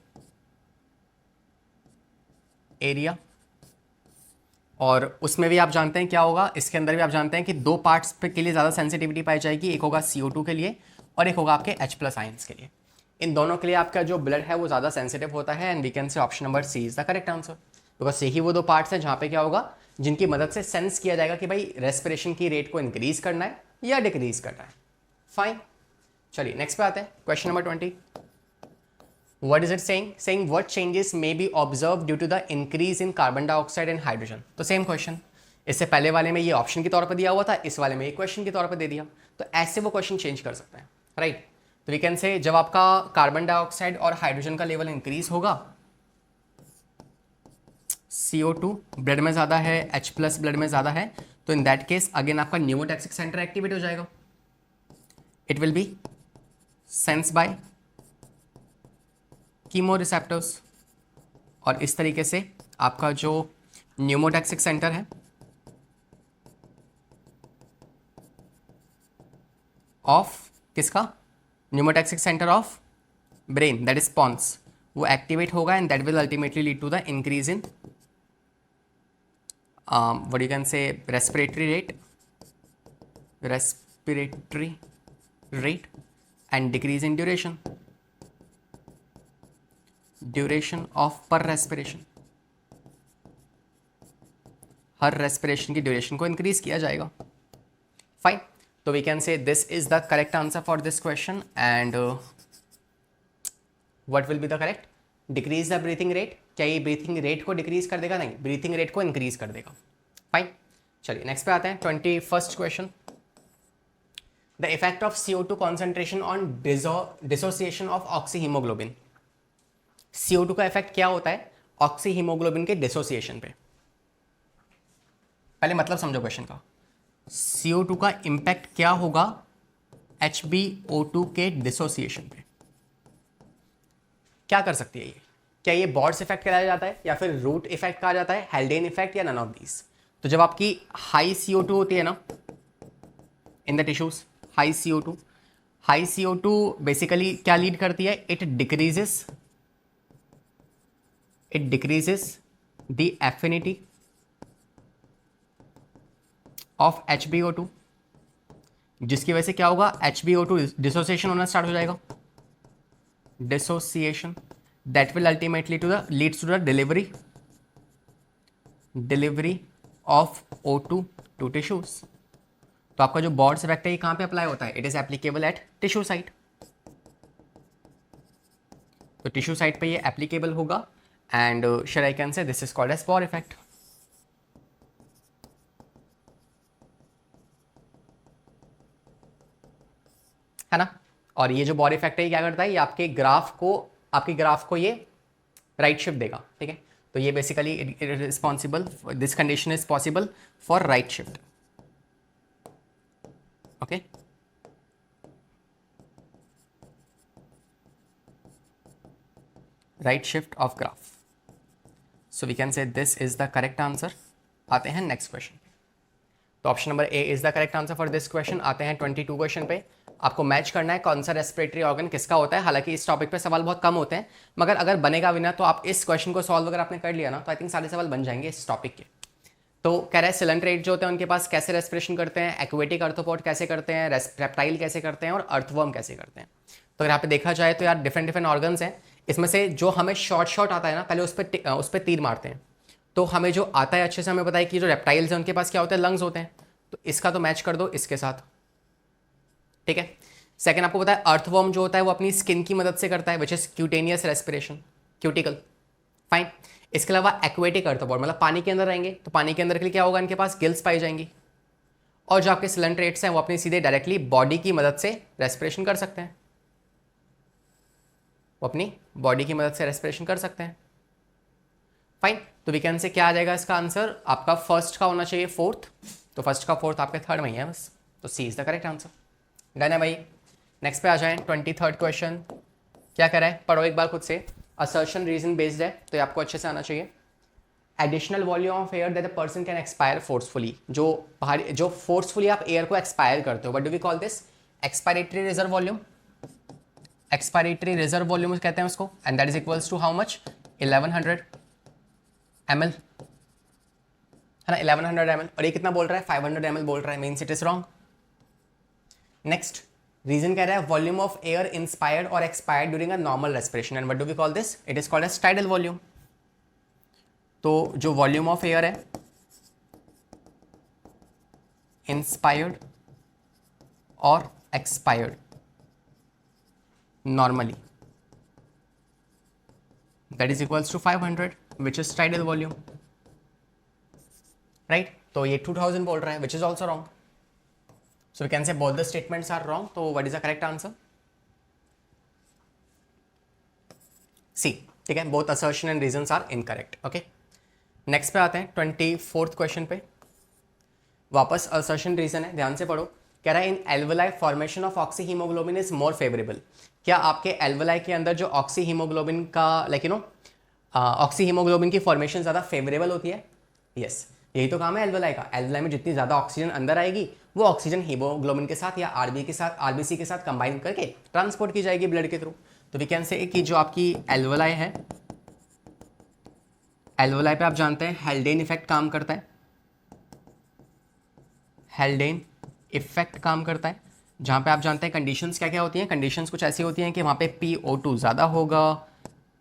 area. और उसमें भी आप जानते हैं क्या होगा, इसके अंदर भी आप जानते हैं कि दो पार्ट्स पे के लिए ज़्यादा सेंसिटिविटी पाई जाएगी, एक होगा CO2 के लिए और एक होगा आपके H+ आयंस के लिए। इन दोनों के लिए आपका जो ब्लड है वो ज़्यादा सेंसिटिव होता है and we can say option number C is the correct answer, because यही वो दो पार्ट्स हैं जहाँ पे क्या होगा, जिनकी मदद से सेंस किया जाएगा कि भाई रेस्पिरेशन की रेट को इंक्रीज करना है या डिक्रीज करना है। फाइन, चलिए नेक्स्ट पे आते हैं, question number 20। What is it saying? Saying what changes may be observed due to the increase in carbon dioxide and hydrogen। तो सेम क्वेश्चन, इससे पहले वाले में ये ऑप्शन के तौर पर दिया हुआ था, इस वाले में ये क्वेश्चन के तौर पर दे दिया, तो ऐसे वो क्वेश्चन चेंज कर सकते हैं, राइट। तो वी कैन से जब आपका कार्बन डाइऑक्साइड और हाइड्रोजन का लेवल इंक्रीज होगा, CO2 ब्लड में ज़्यादा है, H+ ब्लड में ज़्यादा है, तो इन दैट केस अगेन आपका न्यूमोटैक्सिक सेंटर एक्टिवेट हो जाएगा, it will be sense by chemoreceptors, और इस तरीके से आपका जो न्यूमोटैक्सिक सेंटर है ऑफ किसका, pneumotaxic centre of brain that is pons, वो एक्टिवेट होगा and that will ultimately lead to the increase in what you can say respiratory rate and decrease in duration of per respiration, हर respiration की duration को increase किया जाएगा। Fine, तो we can say this is the correct answer for this question and what will be the correct, decrease the breathing rate. क्या ये breathing rate को decrease कर देगा? नहीं, ब्रीथिंग रेट को इंक्रीज कर देगा। फाइन, चलिए नेक्स्ट पे आते हैं, 21st question. The effect of CO2 concentration on dissociation of oxyhaemoglobin. CO2 का इफेक्ट क्या होता है ऑक्सी हीमोग्लोबिन के डिसोसिएशन पे। पहले मतलब समझो क्वेश्चन का। CO2 का इम्पैक्ट क्या होगा HbO2 के डिसोसिएशन पे? क्या कर सकती है ये? क्या ये बॉर्ड्स इफेक्ट कराया जाता है या फिर रूट इफेक्ट कहा जाता है, हेल्डेन इफेक्ट, या नन ऑफ दीज? तो जब आपकी हाई CO2 होती है ना in the tissues, high CO2 basically क्या लीड करती है? It decreases the affinity of HbO2, जिसकी वजह से क्या होगा? HbO2 डिसोसिएशन होना स्टार्ट हो जाएगा, dissociation that will ultimately leads to the delivery of O2 to tissues। तो आपका जो बॉर्ड्स इफेक्ट है ये कहां पे अप्लाई होता है? It is applicable at tissue site. तो टिश्यू साइट पे ये एप्लीकेबल होगा and should I can say this is called as Bohr effect. है ना? और ये जो बॉर्ड इफेक्ट है ये क्या करता है? ये आपके ग्राफ को ये राइट शिफ्ट देगा, ठीक है? तो ये basically responsible, this condition is possible for right shift. Okay, right shift of graph. So we can say this is the correct answer. आते हैं नेक्स्ट क्वेश्चन। तो option number A is the correct answer for this question. आते हैं 22 question पे। आपको match करना है कौन सा रेस्पिरेटरी ऑर्गन किसका होता है। हालांकि इस टॉपिक पे सवाल बहुत कम होते हैं, मगर अगर बनेगा भी ना तो आप इस क्वेश्चन को सॉल्व अगर आपने कर लिया ना तो आई थिंक सारे सवाल बन जाएंगे इस टॉपिक के। तो कह रहा है सिलेंट्रेट जो होते हैं उनके पास कैसे रेस्पिरेशन करते हैं, एक्वेटिक अर्थोपॉड कैसे करते हैं, रेप्टाइल कैसे करते हैं और अर्थवर्म कैसे करते हैं। तो अगर यहाँ पे देखा जाए तो यार डिफरेंट ऑर्गन्स हैं। इसमें से जो हमें शॉर्ट आता है ना, पहले उस पर तीर मारते हैं। तो हमें जो आता है अच्छे से हमें पता है कि जो रेप्टाइल्स हैं उनके पास क्या होते हैं? लंग्स होते हैं। तो इसका तो मैच कर दो इसके साथ, ठीक है। सेकंड आपको पता है अर्थवर्म जो होता है वो अपनी स्किन की मदद से करता है, which is cutaneous respiration, cuticle. Fine. इसके अलावा एक्वेटिक अर्थोपॉड मतलब पानी के अंदर रहेंगे, तो पानी के अंदर के लिए क्या होगा? इनके पास गिल्स पाई जाएंगी। और जो आपके सिलेंट्रेट्स हैं वो अपनी सीधे डायरेक्टली बॉडी की मदद से रेस्पिरेशन कर सकते हैं, वो अपनी बॉडी की मदद से रेस्पिरेशन कर सकते हैं। फाइन। तो वी कैन से क्या आ जाएगा इसका आंसर? आपका फर्स्ट का होना चाहिए फोर्थ, तो फर्स्ट का फोर्थ आपके थर्ड में ही है बस, तो C is the correct answer. Done है भाई। नेक्स्ट पे आ जाएं। 23rd क्वेश्चन क्या कह रहा है? पढ़ो एक बार खुद से। असर्शन रीजन बेस्ड है तो ये आपको अच्छे से आना चाहिए। Additional volume of air that the person can expire forcefully, जो फोर्सफुली आप एयर को एक्सपायर करते हो, what do we call this? Expiratory reserve volume. Expiratory reserve volume कहते हैं उसको, and that is equals to how much? 1100 ml, है ना? 1100 ml। और ये कितना बोल रहा है? 500 ml बोल रहा है, means it is wrong. Next reason कह रहा है वॉल्यूम ऑफ एयर इंस्पायर्ड और expired during a normal respiration, and what do we call this? It is called as tidal volume. तो जो वॉल्यूम ऑफ एयर है इंस्पायर्ड और expired normally, that is equals to 500 which is tidal volume, right? तो ये 2000 बोल रहा है, which is also wrong. So we can say both the statements are wrong. So what is the correct answer? C, ठीक है। Both assertion and reasons are incorrect. Okay. Next पे आते हैं 24th क्वेश्चन पे। वापस assertion reason है, ध्यान से पढ़ो। कह रहा है इन alveoli formation of oxyhemoglobin is more favorable। क्या आपके alveoli के अंदर जो oxyhemoglobin का oxyhemoglobin की फॉर्मेशन ज़्यादा फेवरेबल होती है? यस, यही तो काम है एल्वेलाई का। एल्वेलाई में जितनी ज़्यादा ऑक्सीजन अंदर आएगी वो ऑक्सीजन हीमोग्लोबिन के साथ या आरबीसी के साथ कंबाइन करके ट्रांसपोर्ट की जाएगी ब्लड के थ्रू। तो वी कैन से कि जो आपकी एल्वेलाई है, एल्वेलाई पे आप जानते हैं हेल्डेन इफेक्ट काम करता है। हेल्डेन इफेक्ट काम करता है, जहाँ पे आप जानते हैं कंडीशंस क्या क्या होती हैं। कंडीशंस कुछ ऐसी होती हैं कि वहाँ पे PO2 ज़्यादा होगा,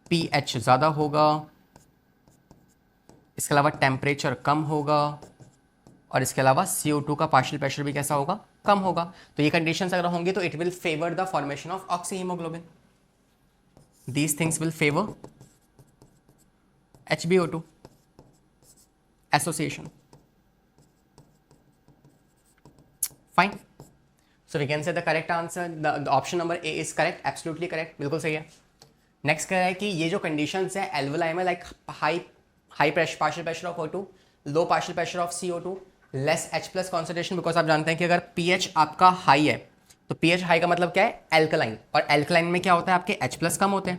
pH ज़्यादा होगा, इसके अलावा टेम्परेचर कम होगा, और इसके अलावा CO2 का पार्शियल प्रेशर भी कैसा होगा? कम होगा। तो ये कंडीशंस अगर होंगी तो it will favour the formation of oxyhaemoglobin. These things will favour HbO2 association. Fine. So we can say the correct answer, the option number A is correct, absolutely correct, बिल्कुल सही है। नेक्स्ट कह रहा है कि ये जो कंडीशंस है एल्वोलाई में, like high pressure partial pressure of O2, low partial pressure of CO2, less H plus concentration, because आप जानते हैं कि अगर pH आपका हाई है तो pH हाई का मतलब क्या है, एल्कलाइन, और एल्कलाइन में क्या होता है, आपके H प्लस कम होते हैं,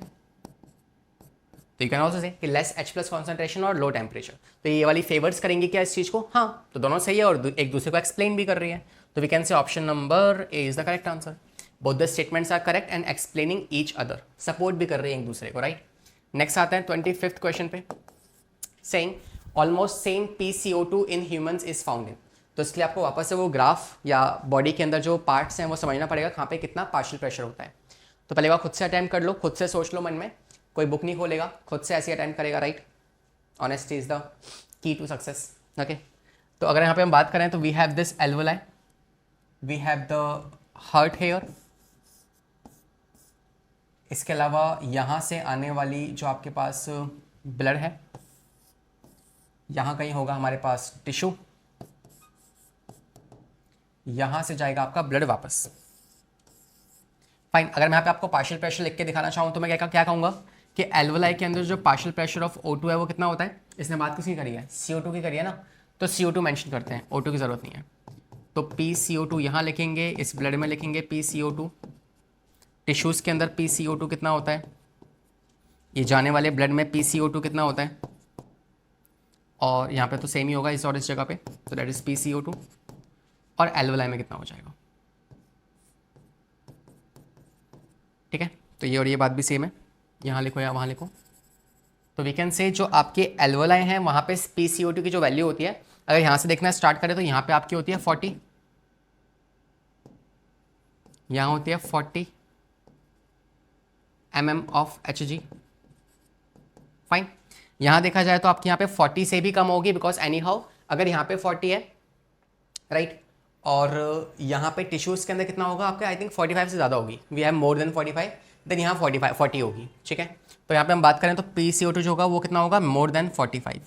तो यू कैन ऑल्सो से कि लेस H प्लस कॉन्सेंट्रेशन और लो टेम्परेचर, तो ये वाली फेवर्स करेंगे क्या इस चीज़ को, हाँ, तो दोनों सही है और एक दूसरे को एक्सप्लेन भी कर रही है, तो we can say option number A is the correct answer. Both the statements are correct and explaining each other, support भी कर रहे हैं एक दूसरे को, राइट। नेक्स्ट आता है 25th क्वेश्चन पे, saying almost same PCO2 in humans is found in, तो इसके लिए आपको वापस से वो ग्राफ या बॉडी के अंदर जो पार्ट्स हैं वो समझना पड़ेगा कहाँ पे कितना पार्शियल प्रेशर होता है। तो पहले बार खुद से अटैम्प्ट कर लो, खुद से सोच लो मन में, कोई बुक नहीं खोलेगा, खुद से ऐसे अटैम्प्ट करेगा, right. Honesty is the key to success, okay. तो अगर यहाँ पे हम बात करें तो we have this alveoli, we have the heart here, इसके अलावा यहाँ से आने वाली जो आपके पास ब्लड है, यहाँ कहीं होगा हमारे पास टिश्यू, यहाँ से जाएगा आपका ब्लड वापस, फाइन। अगर मैं यहाँ पे आपको पार्शियल प्रेशर लिख के दिखाना चाहूँ तो मैं क्या कहूँगा कि एल्वोलाई के अंदर जो पार्शियल प्रेशर ऑफ O2 है वो कितना होता है, इसने बात किसकी करी है, CO2 की करी है ना, तो CO2 मेंशन करते हैं, O2 की ज़रूरत नहीं है, तो PCO2 यहाँ लिखेंगे, इस ब्लड में लिखेंगे PCO2, टिश्यूज़ के अंदर PCO2 कितना होता है, ये जाने वाले ब्लड में PCO2 कितना होता है, और यहाँ पे तो सेम ही होगा इस और इस जगह पे, तो दैट इज PCO2, और एल्वोलाई में कितना हो जाएगा, ठीक है। तो ये और ये बात भी सेम है, यहाँ लिखो या वहाँ लिखो, तो वी कैन से जो आपके एल्वोलाई हैं वहाँ पे PCO2 की जो वैल्यू होती है, अगर यहाँ से देखना स्टार्ट करें तो यहाँ पे आपकी होती है 40, यहाँ होती है 40 mm ऑफ Hg, फाइन। यहाँ देखा जाए तो आपके यहाँ पे 40 से भी कम होगी, बिकॉज एनी हाउ अगर यहाँ पे 40 है, राइट, और यहाँ पे टिश्यूज़ के अंदर कितना होगा आपका, आई थिंक 45 से ज़्यादा होगी, we have more than 45, then यहाँ 40 होगी, ठीक है। तो यहाँ पे हम बात करें तो PCO2 जो होगा वो कितना होगा, मोर देन 45,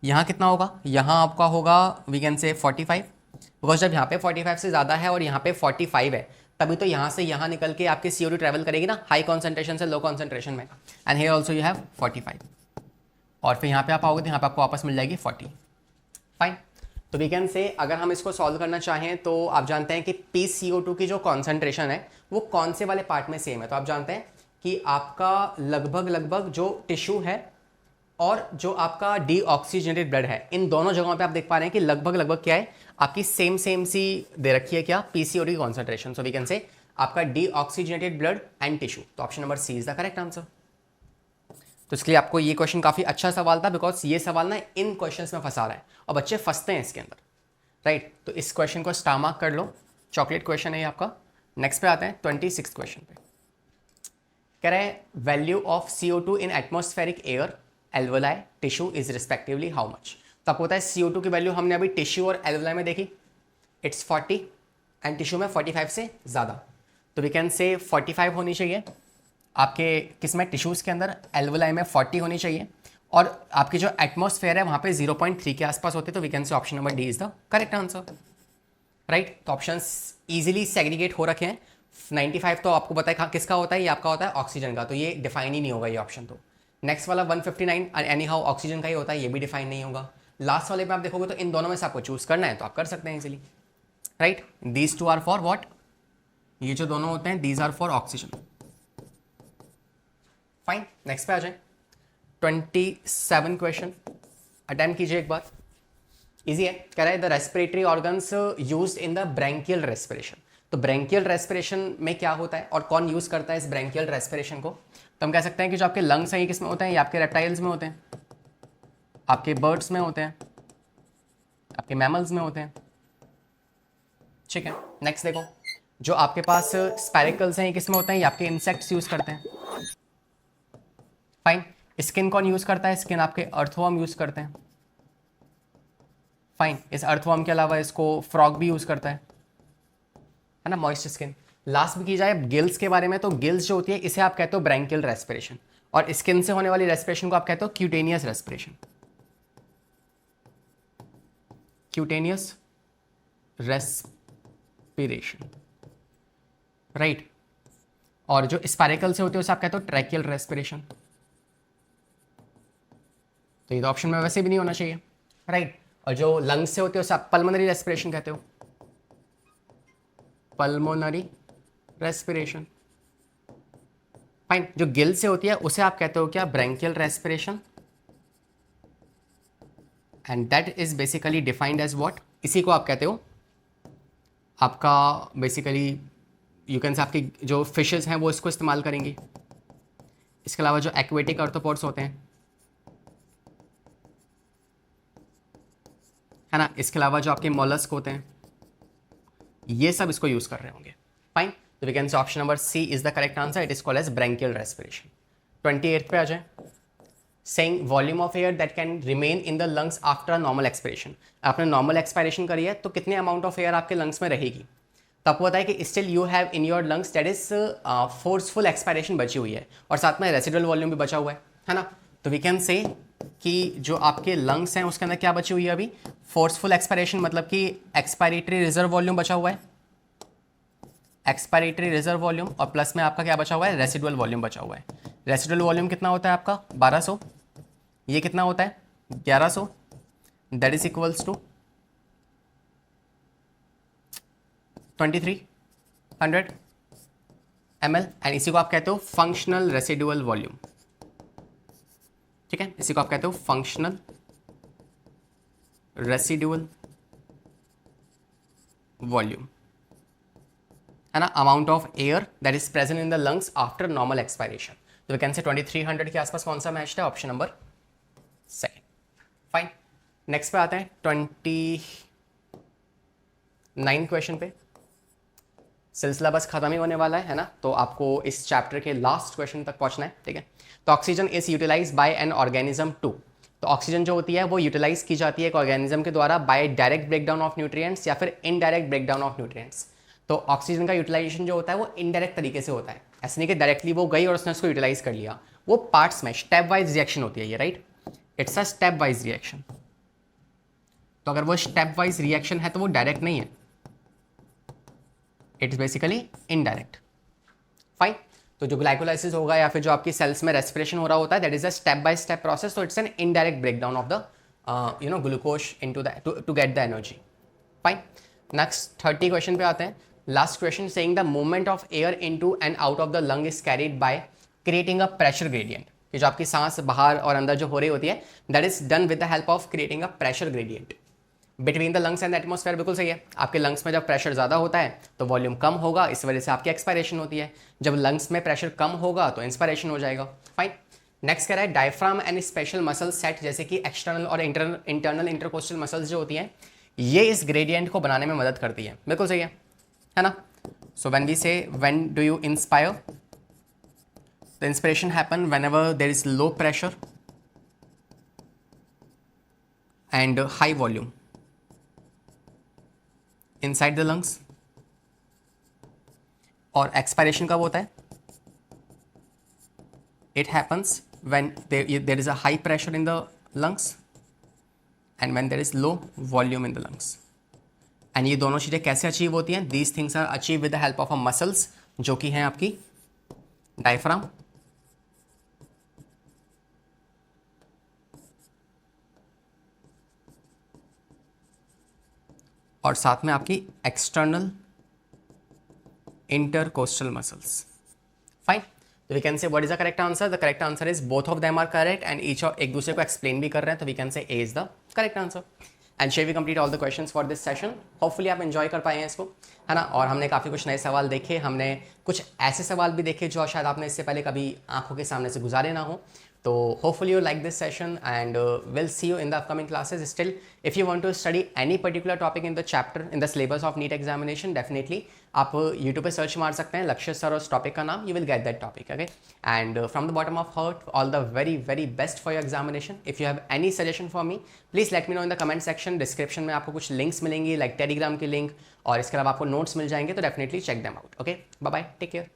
यहाँ कितना होगा, यहाँ आपका होगा वी कैन से 45, बिकॉज जब यहाँ पे 45 से ज़्यादा है और यहाँ पे 45 है, तभी तो यहाँ से यहाँ निकल के आपके CO2 ट्रैवल करेगी ना, हाई कॉन्सेंट्रेशन से लो कॉन्सेंट्रेशन में, and here also you have 45, और फिर यहाँ पे आप आओगे तो यहाँ पे आपको वापस मिल जाएगी 40, फाइन। तो वी कैन से अगर हम इसको सॉल्व करना चाहें तो आप जानते हैं कि PCO2 की जो कॉन्सेंट्रेशन है वो कौन से वाले पार्ट में सेम है, तो आप जानते हैं कि आपका लगभग जो टिश्यू है और जो आपका डीऑक्सीजनेटेड ब्लड है, इन दोनों जगहों पे आप देख पा रहे हैं कि लगभग क्या है, आपकी सेम सी दे रखी है क्या, PCO2 की concentration, so we can say आपका डीऑक्सीजनेटेड ब्लड एंड टिश्यू, तो option number C is the correct answer. तो इसके लिए आपको ये क्वेश्चन काफ़ी अच्छा सवाल था, बिकॉज ये सवाल ना इन क्वेश्चंस में फंसा रहा है और बच्चे फंसते हैं इसके अंदर, राइट। तो इस क्वेश्चन को स्टार मार्क कर लो, चॉकलेट क्वेश्चन है ये आपका। नेक्स्ट पे आते हैं 26 क्वेश्चन पे, कह रहे हैं value of CO2 in atmospheric air, alveoli, tissue is respectively how much. तो आपको पता है CO2 की वैल्यू हमने अभी टिश्यू और एल्वोलाई में देखी, इट्स 40 एंड टिश्यू में 45 से ज़्यादा, तो वी कैन से 45 होनी चाहिए आपके किसमें, टिश्यूज़ के अंदर, एल्वोलाई में 40 होनी चाहिए, और आपकी जो एटमॉस्फेयर है वहाँ पे 0.3 के आसपास होते, तो we can say option number D is the correct answer, right. तो ऑप्शंस इजीली सेग्रीगेट हो रखे हैं, 95 तो आपको पता है किसका होता है, ये आपका होता है ऑक्सीजन का, तो ये डिफाइन ही नहीं होगा ये ऑप्शन। तो नेक्स्ट वाला 159 एनी हाउ ऑक्सीजन का ही होता है, ये भी डिफाइन नहीं होगा। लास्ट वाले में आप देखोगे तो इन दोनों में से आपको चूज करना है, तो आप कर सकते हैं easily, right. These two are for what, ये जो दोनों होते हैं these are for oxygen, fine. Next पे आ जाए 27 क्वेश्चन, अटेम्प्ट कीजिए एक बार, इजी है। कह रहा है the respiratory organs used in the branchial respiration, तो ब्रैंकियल रेस्पिरेशन में क्या होता है और कौन यूज करता है इस ब्रैंकियल रेस्पिरेशन को, तो हम कह सकते हैं कि जो आपके लंग्स हैं ये किसमें होते हैं, ये आपके रेप्टाइल्स में होते हैं, आपके बर्ड्स में होते हैं, आपके मैमल्स में होते हैं, ठीक है। नेक्स्ट देखो, जो आपके पास स्पाइरिकल्स हैं ये किसमें होते हैं, ये आपके इंसेक्ट्स यूज करते हैं, फाइन। स्किन कौन यूज करता है, स्किन आपके अर्थवर्म यूज करते हैं, फाइन। इस अर्थवर्म के अलावा इसको फ्रॉग भी यूज करता है ना, मॉइस्ट स्किन। लास्ट में की जाए गिल्स के बारे में, तो गिल्स जो होती है इसे आप कहते हो ब्रैंकियल रेस्पिरेशन, और स्किन से होने वाली रेस्पिरेशन को आप कहते हो cutaneous respiration, cutaneous respiration, right. और जो स्पाइरिकल से होती है उसे आप कहते हो ट्रैकियल रेस्पिरेशन। तो ये तो ऑप्शन में वैसे भी नहीं होना चाहिए, राइट। और जो लंग्स से होती है उसे आप पल्मोनरी रेस्पिरेशन कहते हो, पल्मोनरी रेस्पिरेशन। फाइन। जो गिल से होती है उसे आप कहते हो क्या, branchial respiration. And that is basically defined as what, इसी को आप कहते हो आपका बेसिकली यू कैन से आपकी जो फिशेस हैं वो इसको इस्तेमाल करेंगी। इसके अलावा जो एक्वेटिक आर्थ्रोपोड्स होते हैं, है ना, इसके अलावा जो आपके मोलस्क होते हैं, ये सब इसको यूज कर रहे होंगे। फाइन। तो we can say option number C is the correct answer, it is called as branchial respiration. 28 पे आ जाए। saying volume of air that can remain in the lungs after a normal expiration। आपने normal expiration करी है तो कितने amount of air आपके lungs में रहेगी, तो आपको पता है कि still you have in your lungs that is forceful expiration बची हुई है और साथ में रेसिडुअल वॉल्यूम भी बचा हुआ है ना। तो वी कैन से कि जो आपके लंग्स हैं उसके अंदर क्या बची हुई है अभी, फोर्सफुल एक्सपायरेशन, मतलब कि एक्सपायरेटरी रिजर्व वॉल्यूम बचा हुआ है, एक्सपायरेटरी रिजर्व वॉल्यूम, और प्लस में आपका क्या बचा हुआ है, रेसिडुअल वॉल्यूम बचा हुआ है। रेसिडुअल वॉल्यूम कितना होता है आपका 1200, ये कितना होता है 1100, that is equals to 2300 ml, and इसी को आप कहते हो फंक्शनल रेसिडुअल वॉल्यूम। ठीक है, इसी को आप कहते हो फंक्शनल रेसिडुअल वॉल्यूम, है ना, amount of air that is present in the lungs after normal expiration. तो वी कैन से 2300 के आसपास कौन सा मैच है, option number second. Fine. Next पे आते हैं 29 क्वेश्चन पे। सिलसिला बस खत्म ही होने वाला है ना, तो आपको इस चैप्टर के लास्ट क्वेश्चन तक पहुंचना है। ठीक है, तो oxygen is utilise by an organism to. तो ऑक्सीजन जो होती है वो यूटिलाइज की जाती है एक ऑर्गेनिज्म के द्वारा by direct breakdown of nutrients या फिर इनडायरेक्ट ब्रेकडाउन ऑफ न्यूट्रिएंट्स। तो ऑक्सीजन का यूटिलाइजेशन जो होता है वो इनडायरेक्ट तरीके से होता है, ऐसे नहीं कि डायरेक्टली वो गई और उसने उसको यूटिलाइज कर लिया, वो पार्ट्स में स्टेप वाइज रिएक्शन होती है ये, right. It's a step wise reaction. तो अगर वो स्टेप वाइज रिएक्शन है तो वो डायरेक्ट नहीं है, it is basically indirect. Fine. तो जो ग्लाइकोलाइसिस होगा या फिर जो आपकी सेल्स में रेस्पिरेशन हो रहा होता है that is a step by step process, तो it's an indirect breakdown of the glucose into the to get the energy. Fine. Next 30 question पे आते हैं। Last question saying the movement of air into and out of the lung is carried by creating a pressure gradient. कि जो आपकी सांस बाहर और अंदर जो हो रही होती है that is done with the help of creating a pressure gradient between the lungs and atmosphere. बिल्कुल सही है, आपके लंग्स में जब प्रेशर ज़्यादा होता है तो वॉल्यूम कम होगा, इस वजह से आपकी एक्सपायरेशन होती है। जब लंग्स में प्रेशर कम होगा तो इंस्पायरेशन हो जाएगा। फाइन। नेक्स्ट कह रहा है diaphragm and special muscle set, जैसे कि एक्सटर्नल और इंटरनल इंटरकोस्टल मसल्स जो होती हैं ये इस ग्रेडियंट को बनाने में मदद करती है। बिल्कुल सही है ना। So when we say when do you inspire, the inspiration happen whenever there is low pressure and high volume inside the lungs. और एक्सपायरेशन कब होता है, it happens when there is a high pressure in the lungs and when there is low volume in the lungs. And ये दोनों चीज़ें कैसे achieve होती हैं, these things are achieve with the help of a muscles जो कि हैं आपकी डायफ्राम और साथ में आपकी एक्सटर्नल इंटरकोस्टल मसल्स। फाइन। तो we can say what is the correct answer, the correct answer is both of them are correct and each एक दूसरे को एक्सप्लेन भी कर रहे हैं, तो we can say A is the correct answer. And share we complete all the questions for this session. Hopefully आप enjoy कर पाए हैं इसको, है ना। और हमने काफ़ी कुछ नए सवाल देखे, हमने कुछ ऐसे सवाल भी देखे जो शायद आपने इससे पहले कभी आंखों के सामने से गुजारे ना हो। तो hopefully you like this session and we'll see you in the upcoming classes. Still, if you want to study any particular topic in the chapter in the syllabus of NEET examination, definitely आप YouTube पे search मार सकते हैं लक्ष्य sir उस topic का नाम, you will get that topic, okay? And from the bottom of heart, all the very very best for your examination. If you have any suggestion for me, please let me know in the comment section. Description में आपको कुछ links मिलेंगी like Telegram की link और इसके अलावा आपको notes मिल जाएंगे, तो definitely check them out, okay? Bye bye, take care.